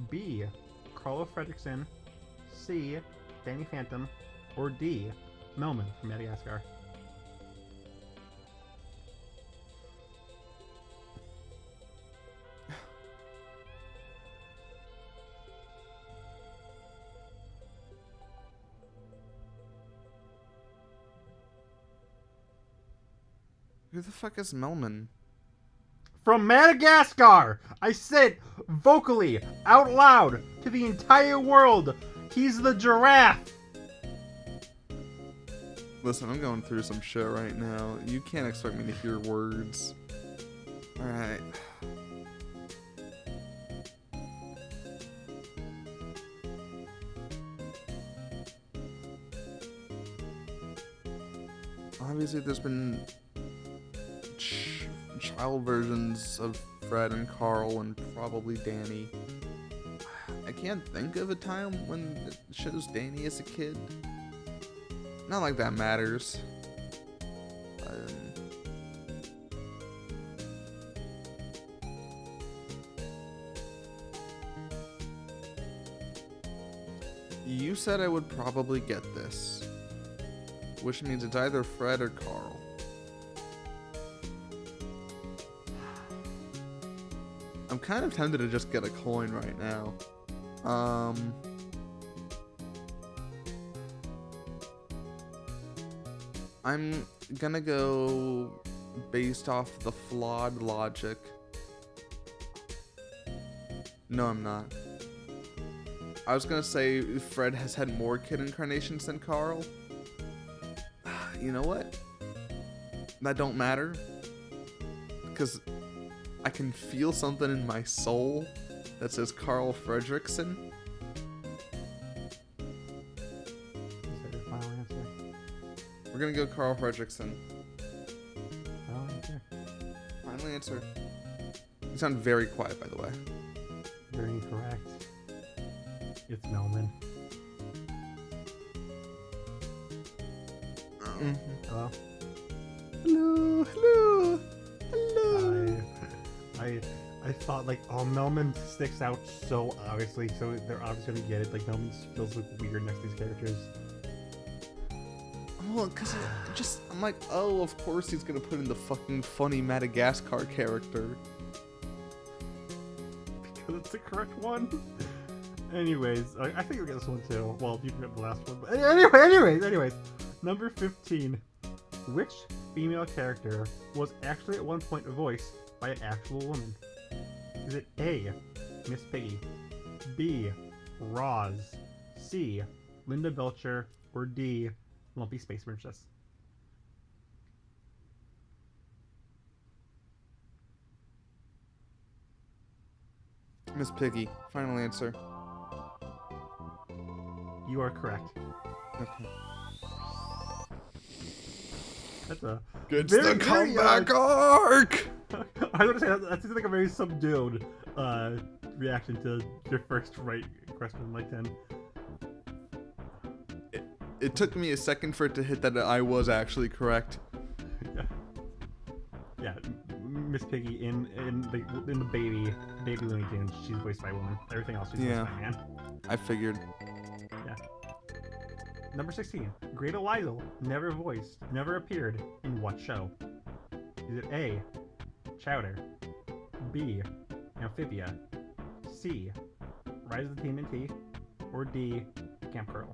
B. Carlo Fredrickson, C. Danny Phantom, or D. Melman from Madagascar? Who the fuck is Melman? From Madagascar! I said vocally, out loud, to the entire world. He's the giraffe. Listen, I'm going through some shit right now. You can't expect me to hear words. Alright. Obviously, there's been child versions of Fred and Carl and probably Danny. I can't think of a time when it shows Danny as a kid. Not like that matters. You said I would probably get this, which means it's either Fred or Carl. I'm kind of tempted to just get a coin right now. I'm gonna go based off the flawed logic. No, I'm not. I was gonna say Fred has had more kid incarnations than Carl. You know what? That don't matter. Because I can feel something in my soul that says Carl Fredrickson. Is that your final answer? We're gonna go Carl Fredrickson. Final answer? Final answer. You sound very quiet, by the way. You're incorrect. It's Melman. Hello? Hello, hello, hello. I thought like, oh, Melman sticks out so obviously, so they're obviously gonna get it. Like Melman feels like weird next to these characters. Well, because I'm like, oh, of course he's gonna put in the fucking funny Madagascar character. Because it's the correct one. Anyways, I think you'll get this one too. Well, you can get the last one. But anyways. Number 15. Which female character was actually at one point voiced by an actual woman? Is it A. Miss Piggy, B. Roz, C. Linda Belcher, or D. Lumpy Space Princess? Miss Piggy. Final answer. You are correct. Okay. That's a It's very, the comeback arc! I was gonna say that seems like a very subdued reaction to your first right question, like 10. It took me a second for it to hit that I was actually correct. Yeah, Miss Piggy in the baby Looney Tunes, she's voiced by a woman. Everything else she's voiced by a man. I figured. Yeah. Number 16. Great Eliza never voiced, never appeared in what show? Is it A, Chowder, B, Amphibia, C, Rise of the TMNT, or D, Camp Curl?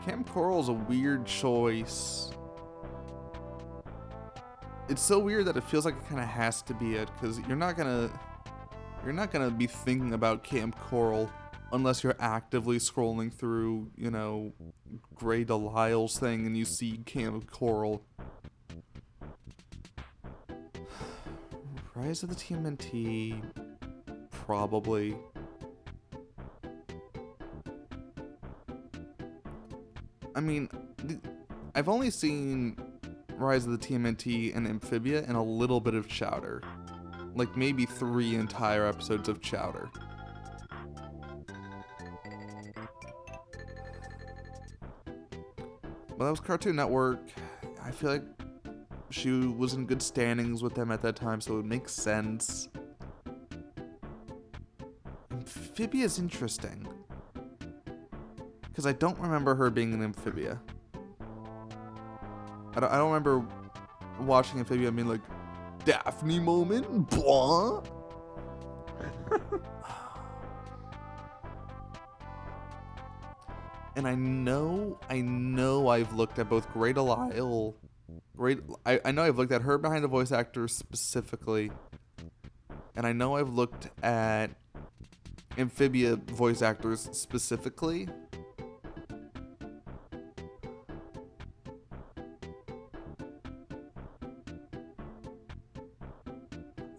Camp Coral's a weird choice. It's so weird that it feels like it kind of has to be it, because you're not gonna be thinking about Camp Coral unless you're actively scrolling through, Grey Delisle's thing and you see Camp Coral. Rise of the TMNT, probably. I mean, I've only seen Rise of the TMNT and Amphibia and a little bit of Chowder. Like maybe 3 entire episodes of Chowder. Well, that was Cartoon Network. I feel like she was in good standings with them at that time, so it makes sense. Amphibia's interesting. Because I don't remember her being an Amphibia. I don't remember watching Amphibia and being like, Daphne moment? Blah? And I know I've looked at both Grey Delisle. I know I've looked at her behind the voice actor specifically. And I know I've looked at Amphibia voice actors specifically.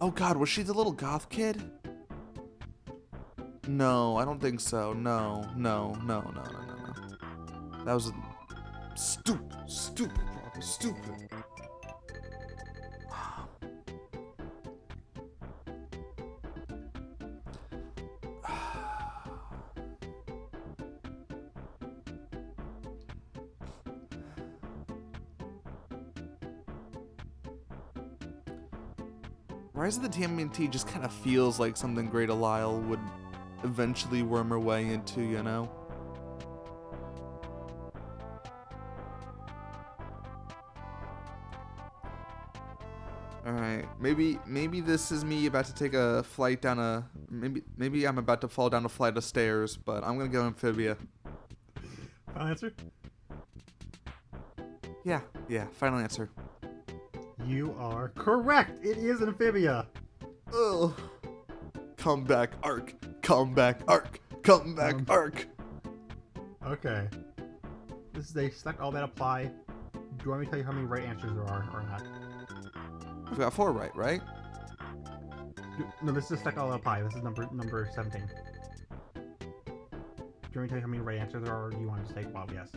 Oh god, was she the little goth kid? No, I don't think so. No. That was stupid, probably stupid. Rise of the TMNT just kind of feels like something Grey Delisle would eventually worm her way into, Alright, maybe this is me about to take a flight down a... Maybe I'm about to fall down a flight of stairs, but I'm gonna go Amphibia. Final answer? Yeah, final answer. You are correct! It is Amphibia! Ugh. Comeback arc. Okay. This is a select all that apply. Do you want me to tell you how many right answers there are or not? We got 4 right? No, this is select all that apply. This is number 17. Do you want me to tell you how many right answers there are, or do you want to just take wild guess?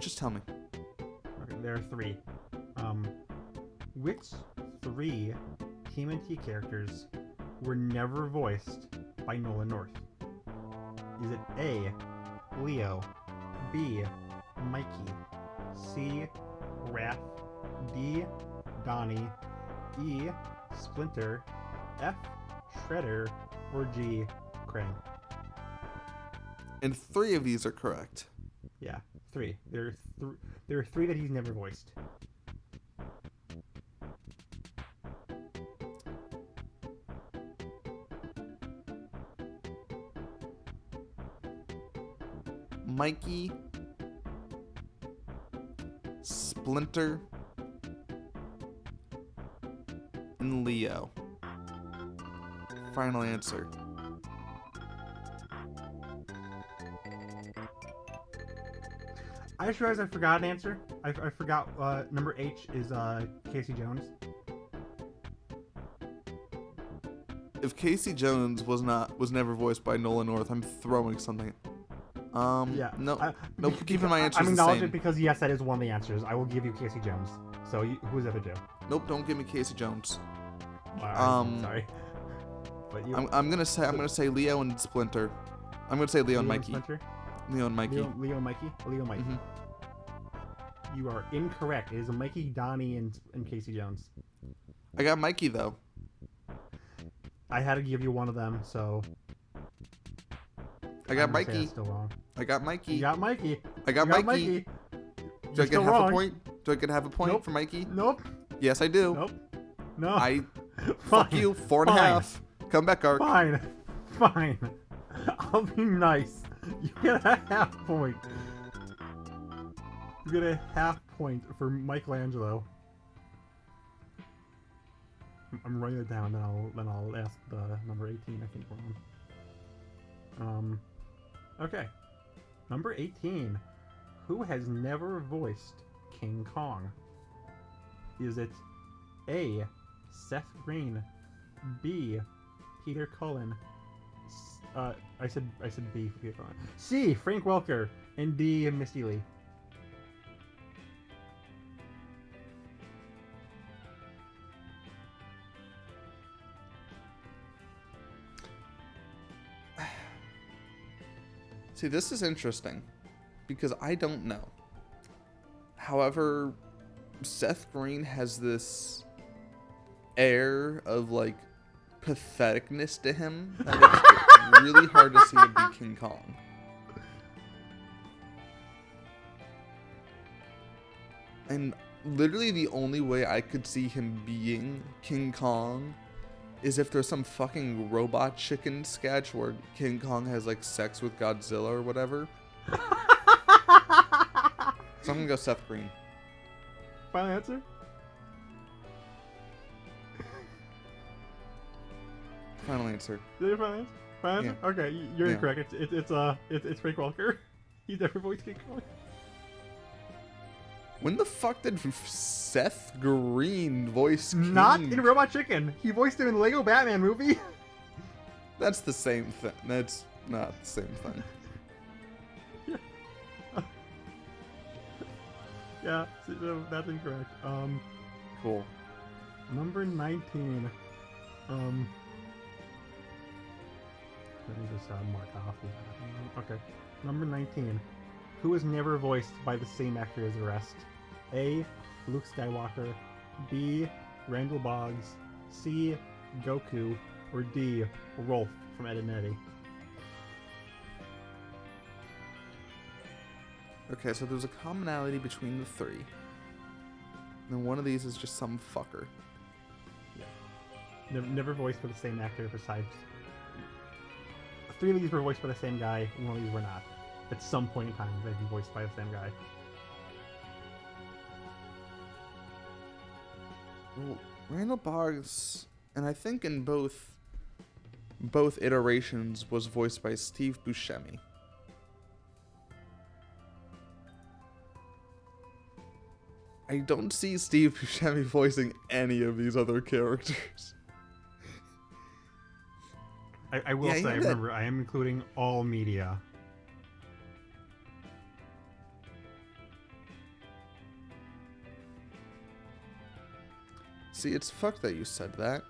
Just tell me. Okay, there are 3. Which 3 TMNT characters were never voiced by Nolan North? Is it A, Leo, B, Mikey, C, Raph, D, Donnie, E, Splinter, F, Shredder, or G, Krang? And 3 of these are correct. Yeah, 3. There are 3 that he's never voiced. Mikey, Splinter, and Leo. Final answer. I just realized I forgot an answer. I forgot number H is Casey Jones. If Casey Jones was never voiced by Nolan North, I'm throwing something. Yeah. No, keeping my answers I'm the acknowledging same. it because yes, that is one of the answers. I will give you Casey Jones. So who's the other 2? Nope, don't give me Casey Jones. Sorry. But you. I'm gonna say Leo and Splinter. I'm gonna say Leo and Mikey. Splinter? Leo and Mikey. Leo Mikey. Mm-hmm. You are incorrect. It is Mikey, Donnie, and Casey Jones. I got Mikey though. I had to give you one of them, so. I got I'm gonna say Mikey. that's still wrong. I got Mikey. You got Mikey. I got You got Mikey. Do I You're get still half wrong. a point? Do I get half a point Nope. for Mikey? Nope. Yes, I do. Nope. No. I Fine. fuck you. 4.5. Fine. Come back, Ark. Fine. Fine. I'll be nice. You get a half point. You get a half point for Michelangelo. I'm writing it down, then I'll ask the number 18. I think we're on. Okay. Number 18. Who has never voiced King Kong? Is it A. Seth Green, B. Peter Cullen, I said B for Peter Cullen, C. Frank Welker, and D. Misty Lee? See, this is interesting because I don't know. However, Seth Green has this air of like patheticness to him that makes it really hard to see him be King Kong. And literally the only way I could see him being King Kong is if there's some fucking robot chicken sketch where King Kong has like sex with Godzilla or whatever. So I'm gonna go Seth Green. Final answer? Final answer. Is that your final answer? Final answer? Yeah. Okay, you're Yeah. incorrect. It's Frank Welker. He's never voiced King Kong. When the fuck did Seth Green voice King? Not in Robot Chicken. He voiced him in Lego Batman movie. That's the same thing. That's not the same thing. Yeah, so that's incorrect. Cool. Number 19. Let me just mark off. Okay. Number 19. Who was never voiced by the same actor as the rest? A. Luke Skywalker, B. Randall Boggs, C. Goku, or D. Rolf from Ed, and Eddie? Okay, so there's a commonality between the three. And one of these is just some fucker. Never voiced by the same actor besides... 3 of these were voiced by the same guy, 1 of these were not. At some point in time, they'd be voiced by the same guy. Well, Randall Boggs, and I think in both iterations, was voiced by Steve Buscemi. I don't see Steve Buscemi voicing any of these other characters. I will Yeah, say, remember, I am including all media. See, it's fucked that you said that.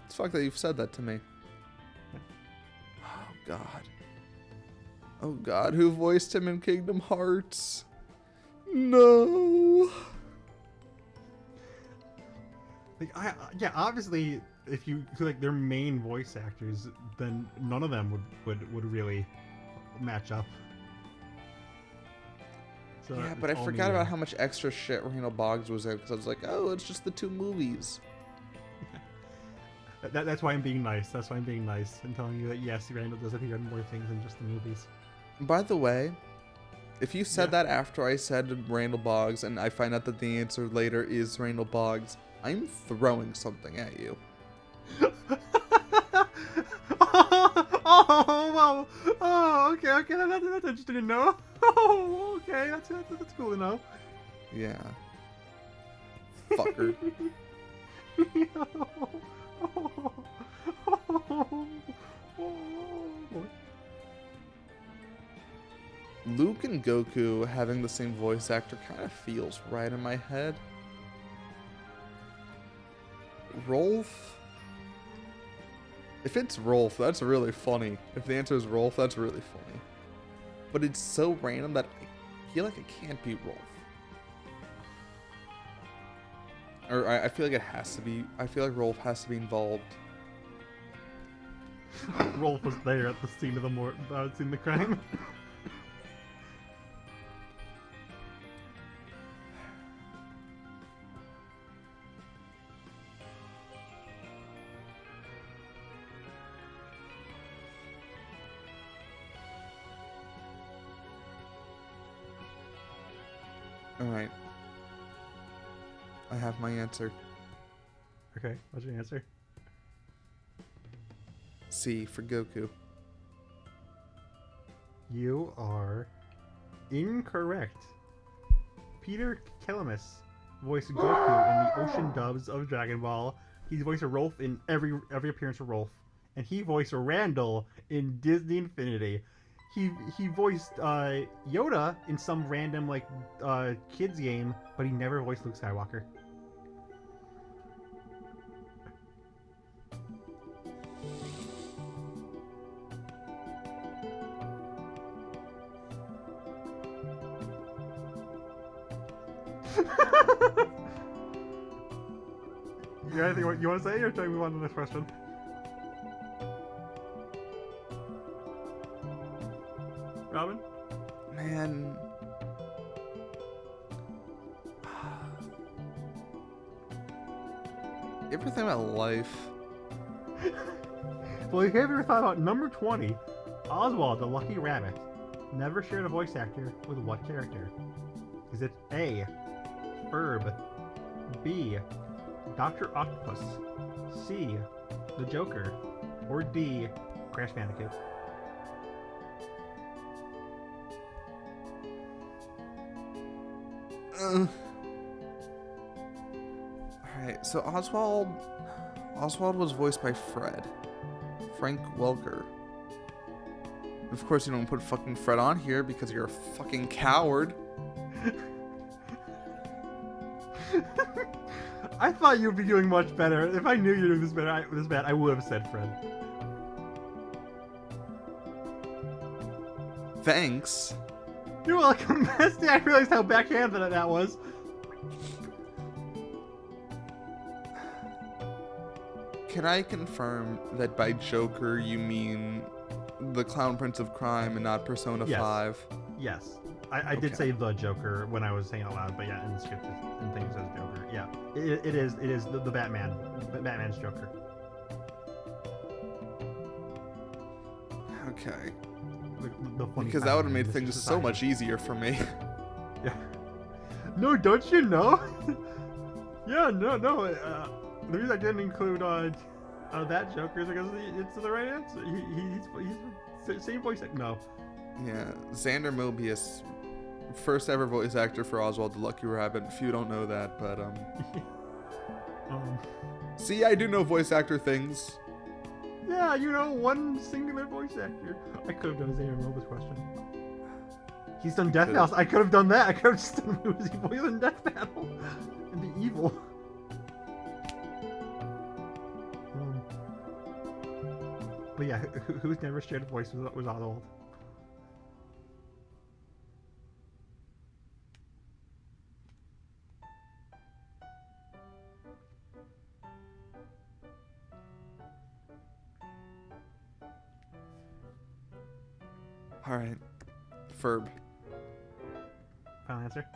It's fucked that you've said that to me. Oh, God. Oh, God, who voiced him in Kingdom Hearts? No. Like, yeah, obviously, if you like their main voice actors, then none of them would really match up. So Yeah, but I forgot about how much extra shit Randall Boggs was in because I was like, oh, it's just the 2 movies. That's why I'm being nice. That's why I'm being nice and telling you that yes, Randall does appear in more things than just the movies. By the way, if you said that after I said Randall Boggs and I find out that the answer later is Randall Boggs, I'm throwing something at you. Oh, okay, that's interesting to know. Oh, okay, that's cool to know. Yeah. Fucker. Luke and Goku having the same voice actor kind of feels right in my head. Rolf? If it's Rolf, that's really funny. If the answer is Rolf, that's really funny. But it's so random that I feel like it can't be Rolf. Or I feel like it has to be. I feel like Rolf has to be involved. Rolf was there at the scene of the crime. Alright. I have my answer. Okay, what's your answer? C for Goku. You are incorrect. Peter Kelamis voiced Goku in the Ocean dubs of Dragon Ball. He's voiced Rolf in every appearance of Rolf, and he voiced Randall in Disney Infinity. He voiced Yoda in some random kids game, but he never voiced Luke Skywalker. You got anything you want to say, or should I move on to the next question? Robin? Man. You ever think about life? Well, have you ever thought about number 20? Oswald the Lucky Rabbit never shared a voice actor with what character? Is it A, Ferb, B, Dr. Octopus, C, the Joker, or D, Crash Bandicoot? Alright, so Oswald was voiced by Frank Welker. Of course you don't put fucking Fred on here because you're a fucking coward. I thought you'd be doing much better. If I knew you were doing this bad, I would have said Fred. Thanks. You're welcome, Bestie. I realized how backhanded that was. Can I confirm that by Joker you mean the Clown Prince of Crime and not Persona Yes. 5? Yes. I did Okay. say the Joker when I was saying it out loud, but yeah, in the script and things it says Joker. Yeah, it is the Batman's Joker. Okay. The funny Because that would have Batman made in things Mystery so Society. much easier for me. Yeah. No, don't you know? Yeah, no. The reason I didn't include that Joker is because it's the right answer. He's the same voice. No. Yeah, Xander Mobius, first ever voice actor for Oswald the Lucky Rabbit. If you don't know that, but see, I do know voice actor things. Yeah, one singular voice actor. I could have done a Xander Mobius question. He's done Death Battle. I could have done that. I could have just done who was he voice in Death Battle and be evil. But yeah, who's never shared a voice was Oswald. Alright. Ferb. Final answer?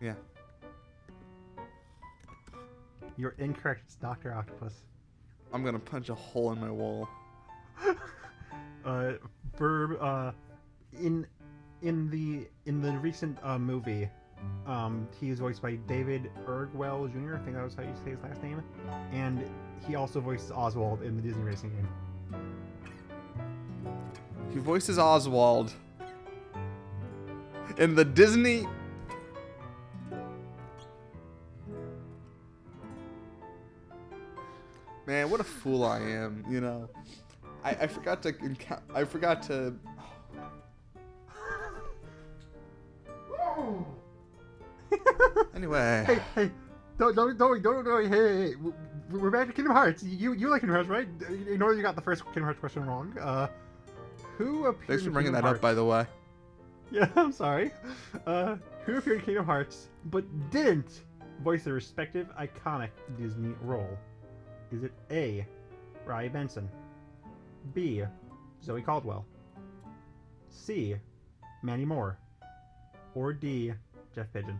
Yeah. You're incorrect. It's Dr. Octopus. I'm gonna punch a hole in my wall. Verb. In the recent movie, he was voiced by David Ergwell Jr. I think that was how you say his last name, and he also voiced Oswald in the Disney racing game. He voices Oswald in the Disney. Man, what a fool I am, you know. I forgot to Anyway. Hey, don't worry. Hey, we're back to Kingdom Hearts. You like Kingdom Hearts, right? Ignore you got the first Kingdom Hearts question wrong. Who appeared? Thanks for in bringing Kingdom that up, by the way. Yeah, I'm sorry. Who appeared in Kingdom Hearts but didn't voice their respective iconic Disney role? Is it A, Rai Benson, B. Zoe Caldwell. C. Manny Moore. Or D. Jeff Pigeon.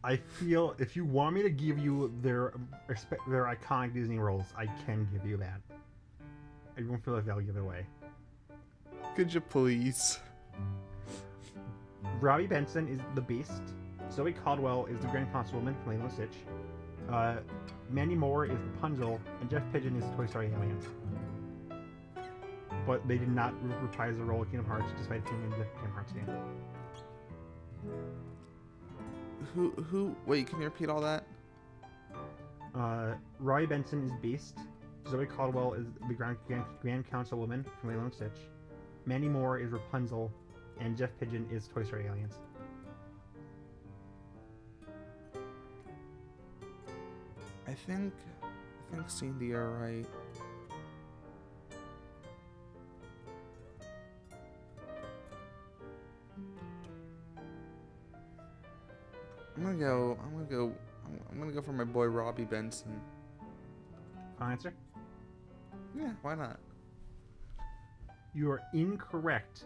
I feel if you want me to give you their iconic Disney roles, I can give you that. I don't feel like I'll give it away. Could you please? Robbie Benson is the Beast. Zoe Caldwell is the Grand Constable from Lilo and Stitch. Mandy Moore is Rapunzel, and Jeff Pigeon is Toy Story Aliens. But they did not reprise the role of Kingdom Hearts, despite being in the Kingdom Hearts game. Who? Wait, can you repeat all that? Roy Benson is Beast. Zoe Caldwell is the Grand Councilwoman from Lilo and Stitch. Mandy Moore is Rapunzel, and Jeff Pigeon is Toy Story Aliens. I think Cindy, you're right. I'm gonna go for my boy Robbie Benson. Final answer? Yeah, why not? You are incorrect.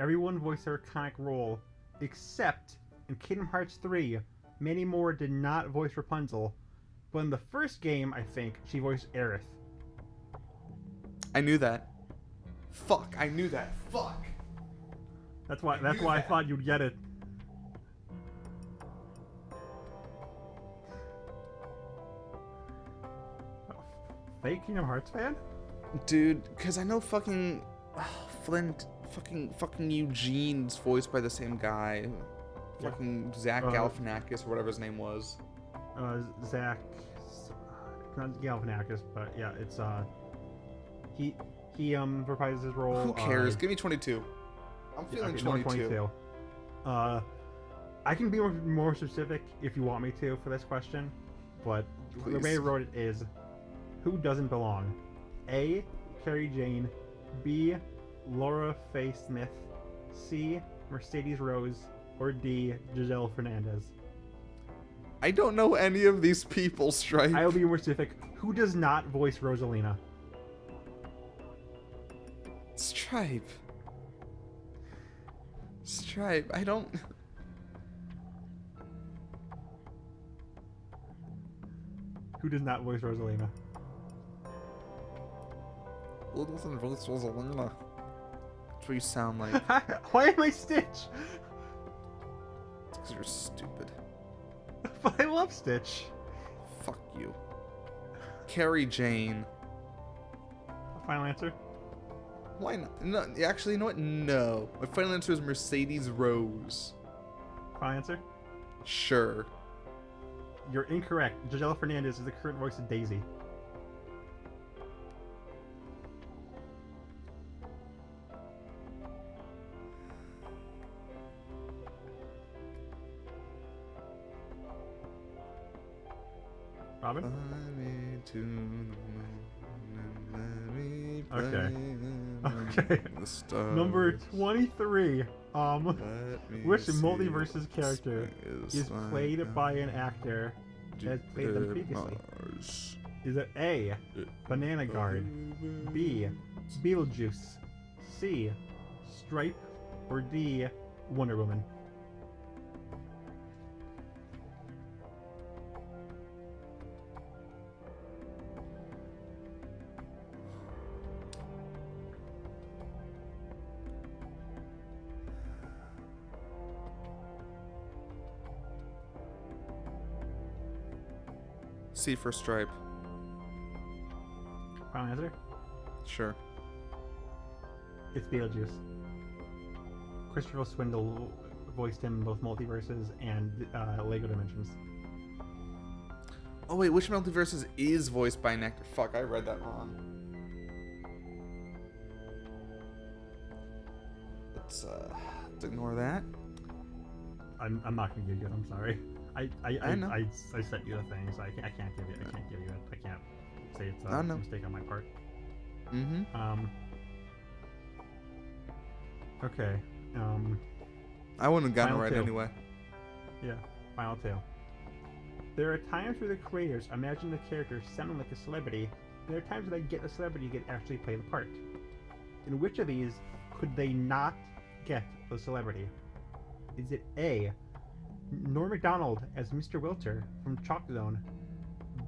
Everyone voiced their iconic role, except in Kingdom Hearts 3, Mandy Moore did not voice Rapunzel, but in the first game, I think, she voiced Aerith. I knew that. Fuck, I knew that. Fuck. That's why I thought you'd get it. Fake Kingdom Hearts fan? Dude, because I know fucking Flint, fucking Eugene's voiced by the same guy. Yeah. Fucking Zach Galifianakis or whatever his name was. Zach, not Galifianakis, but yeah, it's he reprises his role. Who cares? Give me 22. I'm feeling okay, 22. I can be more specific if you want me to for this question, but Please. the way I wrote it is, who doesn't belong? A. Carrie Jane. B. Laura Faye Smith. C. Mercedes Rose. Or D. Giselle Fernandez. I don't know any of these people, Stripe. I'll be more specific. Who does not voice Rosalina? Stripe, I don't... Who does not voice Rosalina? Who doesn't voice Rosalina? That's what you sound like. Why am I Stitch? It's because you're stupid. But I love Stitch. Fuck you. Carrie Jane. Final answer? Why not? No, actually, you know what? No. My final answer is Mercedes Rose. Final answer? Sure. You're incorrect. Giselle Fernandez is the current voice of Daisy. Robin? Okay. Number 23. Which multiverses character is played by an actor that has played them previously? Is it A. Banana Guard, B. Beetlejuice, C. Stripe, or D. Wonder Woman? C for Stripe. Final answer? Sure. It's Beetlejuice. Christopher Swindle voiced him in both multiverses and Lego Dimensions. Oh wait, which multiverses is voiced by an actor? Fuck, I read that wrong. Let's ignore that. I'm not gonna give you it. I'm sorry. I know. I sent you the thing, so I can't give you it. I can't say it's a mistake on my part. Mm-hmm. Okay. I wouldn't have gotten it Final right two. anyway. Yeah. Final two. There are times where the creators imagine the character sounding like a celebrity. There are times where they get the celebrity who can actually play the part. In which of these could they not get the celebrity? Is it A, Norm Macdonald as Mr. Wilter from Chalk Zone,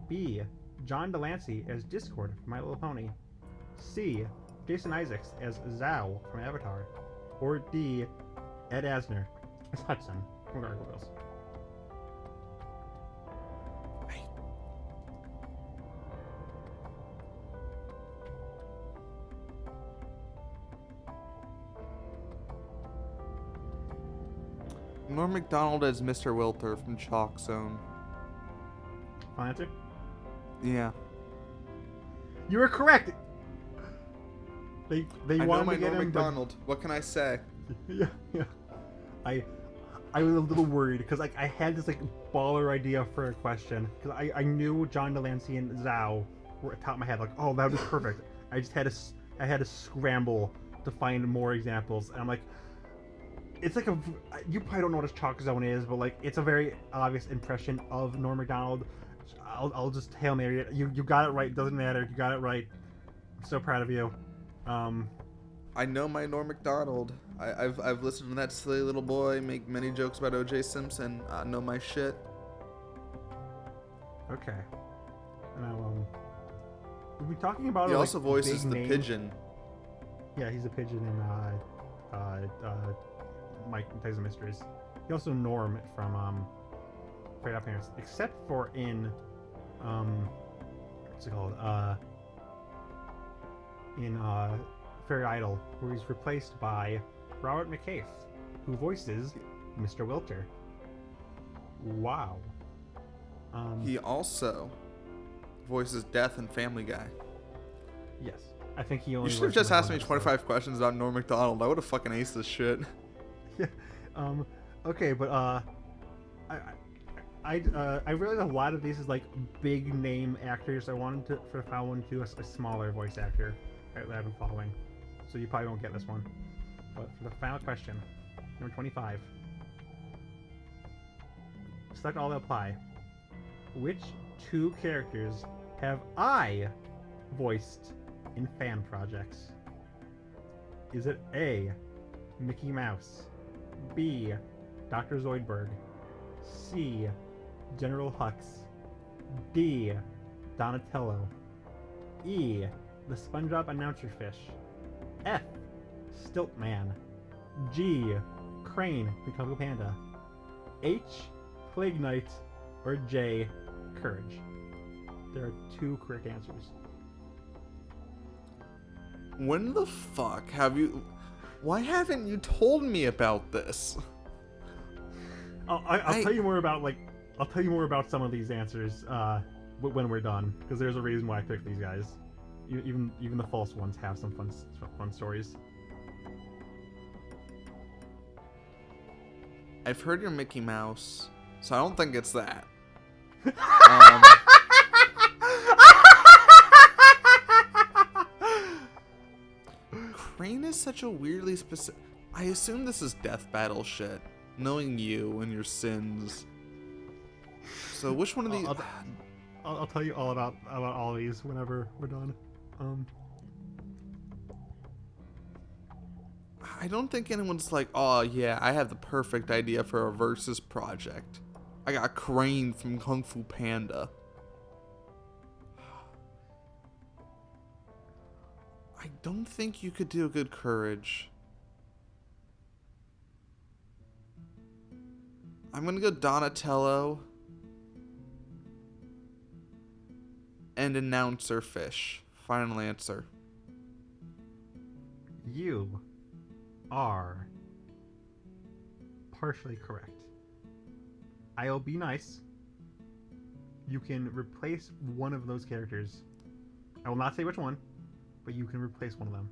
B, John Delancey as Discord from My Little Pony, C, Jason Isaacs as Zhao from Avatar, or D, Ed Asner as Hudson from Gargoyles? Norm Macdonald as Mr. Wilter from Chalk Zone. Final answer? Yeah. You were correct. They I know wanted my to get Norm him. Macdonald. What can I say? Yeah. I was a little worried because like I had this like baller idea for a question because I knew John Delancey and Zhao were at the top of my head, like, oh, that would be perfect. I just had to scramble to find more examples, and I'm like, it's like you probably don't know what a Chalk Zone is, but like it's a very obvious impression of Norm Macdonald. I'll just Hail Mary it. You got it right. Doesn't matter. You got it right. I'm so proud of you. I know my Norm Macdonald. I've listened to that silly little boy make many jokes about O.J. Simpson. I know my shit. Okay. Now, we've been talking about He like, also voices big the names. pigeon. Yeah, he's a pigeon in Mike Tyson Mysteries. He also Norm from Fairy Odd Parents, except for in what's it called? In Fairy Idol, where he's replaced by Robert McCafe, who voices Mr. Wilter. Wow. He also voices Death in Family Guy. Yes, I think he only. You should have voiced him just in asked one me episode. 25 questions about Norm Macdonald. I would have fucking aced this shit. Yeah. Okay, but I realized a lot of these is like big name actors. I wanted to for the final one to do a smaller voice actor that I've been following, so you probably won't get this one. But for the final question, number 25, select all that apply. Which two characters have I voiced in fan projects? Is it A, Mickey Mouse, B, Dr. Zoidberg, C, General Hux, D, Donatello, E, the SpongeBob announcer fish, F, Stiltman, G, Crane, the Kung Fu Panda, H, Plague Knight, or J, Courage? There are two correct answers. When the fuck have you... Why haven't you told me about this? I'll tell you more about I'll tell you more about some of these answers when we're done, because there's a reason why I picked these guys. Even the false ones have some fun stories. I've heard you're Mickey Mouse, so I don't think it's that. Crane is such a weirdly specific... I assume this is death battle shit, knowing you and your sins. So which one of these... I'll tell you all about all these whenever we're done. I don't think anyone's like, oh yeah, I have the perfect idea for a versus project. I got Crane from Kung Fu Panda. I don't think you could do a good Courage. I'm gonna go Donatello and Announcer Fish. Final answer. You are partially correct. I'll be nice. You can replace one of those characters. I will not say which one, but you can replace one of them.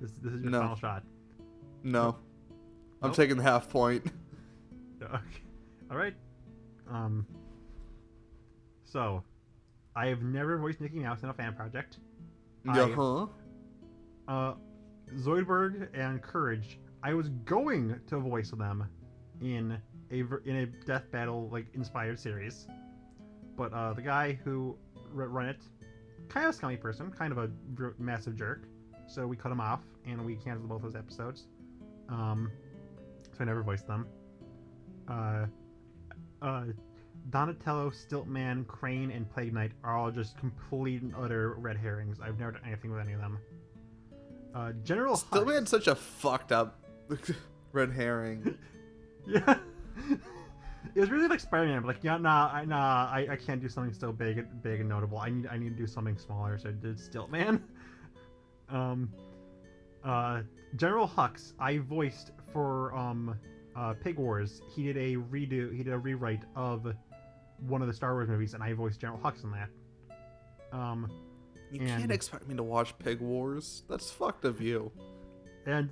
This is your No. final shot. No. I'm Nope. taking the half point. Okay. All right. So, I have never voiced Mickey Mouse in a fan project. Yeah, huh? Zoidberg and Courage. I was going to voice them in a death battle like inspired series, but the guy who run it, kind of a scummy person, kind of a massive jerk. So we cut him off and we canceled both those episodes. So I never voiced them. Donatello, Stiltman, Crane, and Plague Knight are all just complete and utter red herrings. I've never done anything with any of them. General Stiltman's such a fucked up red herring. Yeah. It was really like Spider-Man, but like, yeah, I can't do something so big and notable. I need to do something smaller, so I did Stiltman. General Hux, I voiced for Pig Wars. He did a rewrite of one of the Star Wars movies, and I voiced General Hux in that. You can't expect me to watch Pig Wars. That's fucked of you. And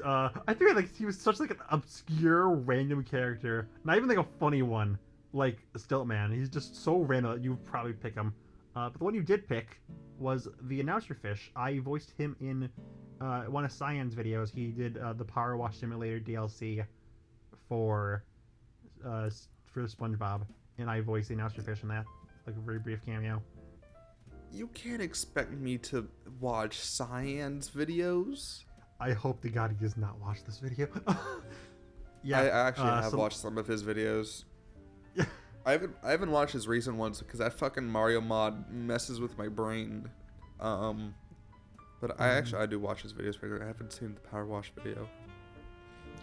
I figured like he was such like an obscure random character, not even like a funny one like Stiltman. He's just so random that you would probably pick him. But the one you did pick was the announcer fish. I voiced him in one of Cyan's videos. He did the Power Wash Simulator DLC for SpongeBob, and I voiced the announcer fish in that, like a very brief cameo. You can't expect me to watch Cyan's videos. I hope to God he does not watch this video. Yeah, I actually have watched some of his videos. Yeah. I haven't watched his recent ones because that fucking Mario mod messes with my brain. But I do watch his videos regularly. I haven't seen the Power Wash video.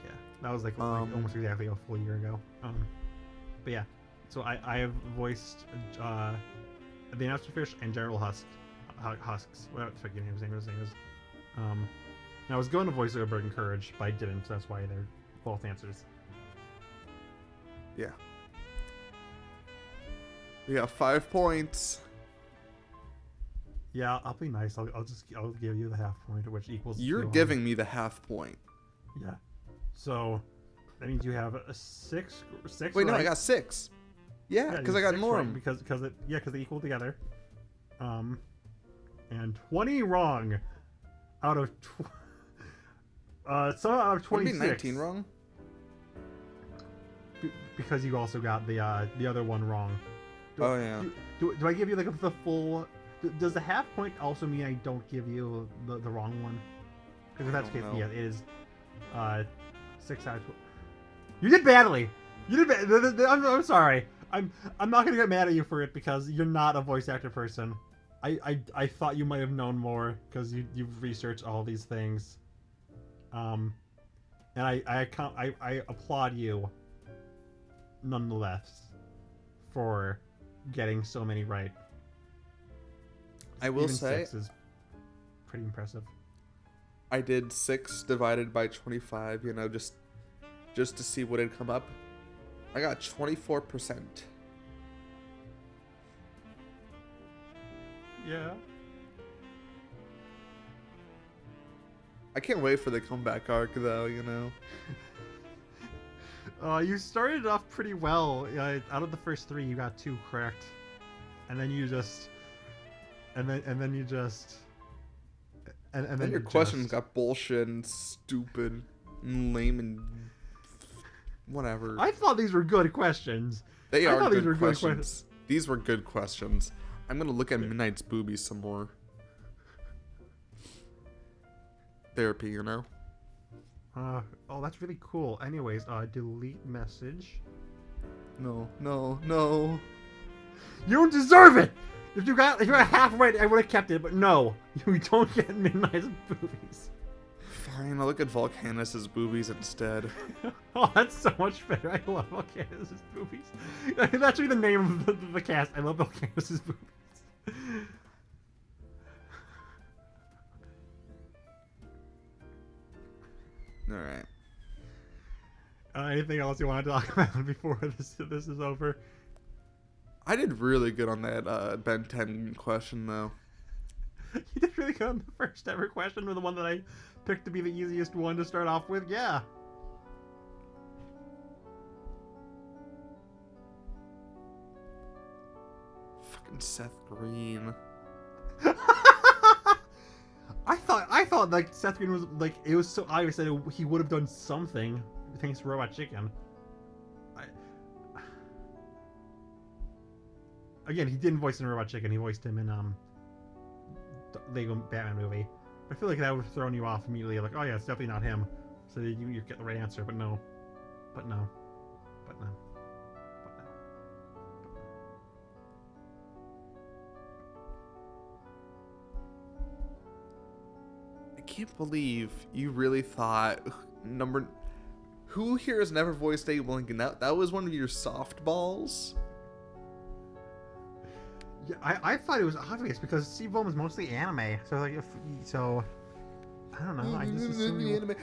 Yeah, that was like almost exactly a full year ago. But yeah, so I have voiced the announcer fish and General Husks. Whatever the fuck his name is. And I was going to voice Zoidberg and Courage, but I didn't, so that's why they're both answers. Yeah. We got 5 points. Yeah, I'll be nice. I'll give you the half point, which equals. You're giving me the half point. Yeah. So that means you have a six. Wait, no, right? I got 6. Yeah, because I got more. Right, because they equal together. And 20 wrong out of so out of 26. 19 wrong. Because you also got the other one wrong. Oh yeah. Do I give you like the full? Does the half point also mean I don't give you the wrong one? Because if that's the case, yeah, it is 6 out of 12. You did badly. You did bad. I'm sorry. I'm not gonna get mad at you for it because you're not a voice actor person. I thought you might have known more because you've researched all these things. And I applaud you nonetheless for getting so many right. I will Even say 6 is pretty impressive. I did 6 divided by 25, you know, just to see what had come up. I got 24%. Yeah. I can't wait for the comeback arc, though, you know. You started off pretty well. Out of the first 3, you got 2 correct, and then you just, and then you just, and then your questions got bullshit and stupid and lame and whatever. I thought these were good questions. They are good questions. These were good questions. I'm gonna look at Midnight's boobies some more. Therapy, you know. Oh, that's really cool. Anyways, delete message. No. You don't deserve it. If you got half right, I would have kept it. But no, you don't get Midnight's boobies. Fine, I'll look at Volcanus's boobies instead. Oh, that's so much better. I love Volcanus's boobies. That should be the name of the cast. I love Volcanus's boobies. All right. Anything else you want to talk about before this is over? I did really good on that Ben 10 question, though. You did really good on the first ever question, or the one that I picked to be the easiest one to start off with. Yeah. Fucking Seth Green. I thought like Seth Green was like it was so obvious that he would have done something thanks to Robot Chicken. Again, he didn't voice in Robot Chicken. He voiced him in the Lego Batman movie. I feel like that would have thrown you off immediately. Like, oh yeah, it's definitely not him. So you get the right answer, but no, but no, but no, but no. I can't believe you really thought who here has never voiced Abe Lincoln? That was one of your softballs. Yeah, I thought it was obvious because Steve Ballmer's mostly anime. So like I don't know. I just assumed anime.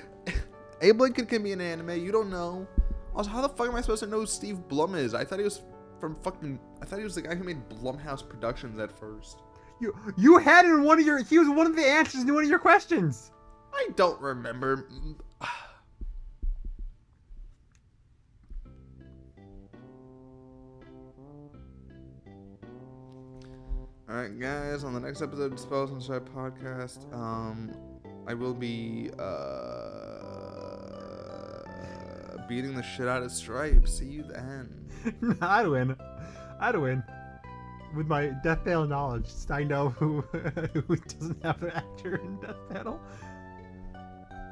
Abe Lincoln can be an anime. You don't know. Also, how the fuck am I supposed to know who Steve Blum is? I thought he was the guy who made Blumhouse Productions at first. You had it in one of your. He was one of the answers in one of your questions. I don't remember. Alright guys, on the next episode of Spells and Stripes podcast, I will be beating the shit out of Stripes. See you then. I'd win. With my Death Battle knowledge, I know who doesn't have an actor in Death Battle.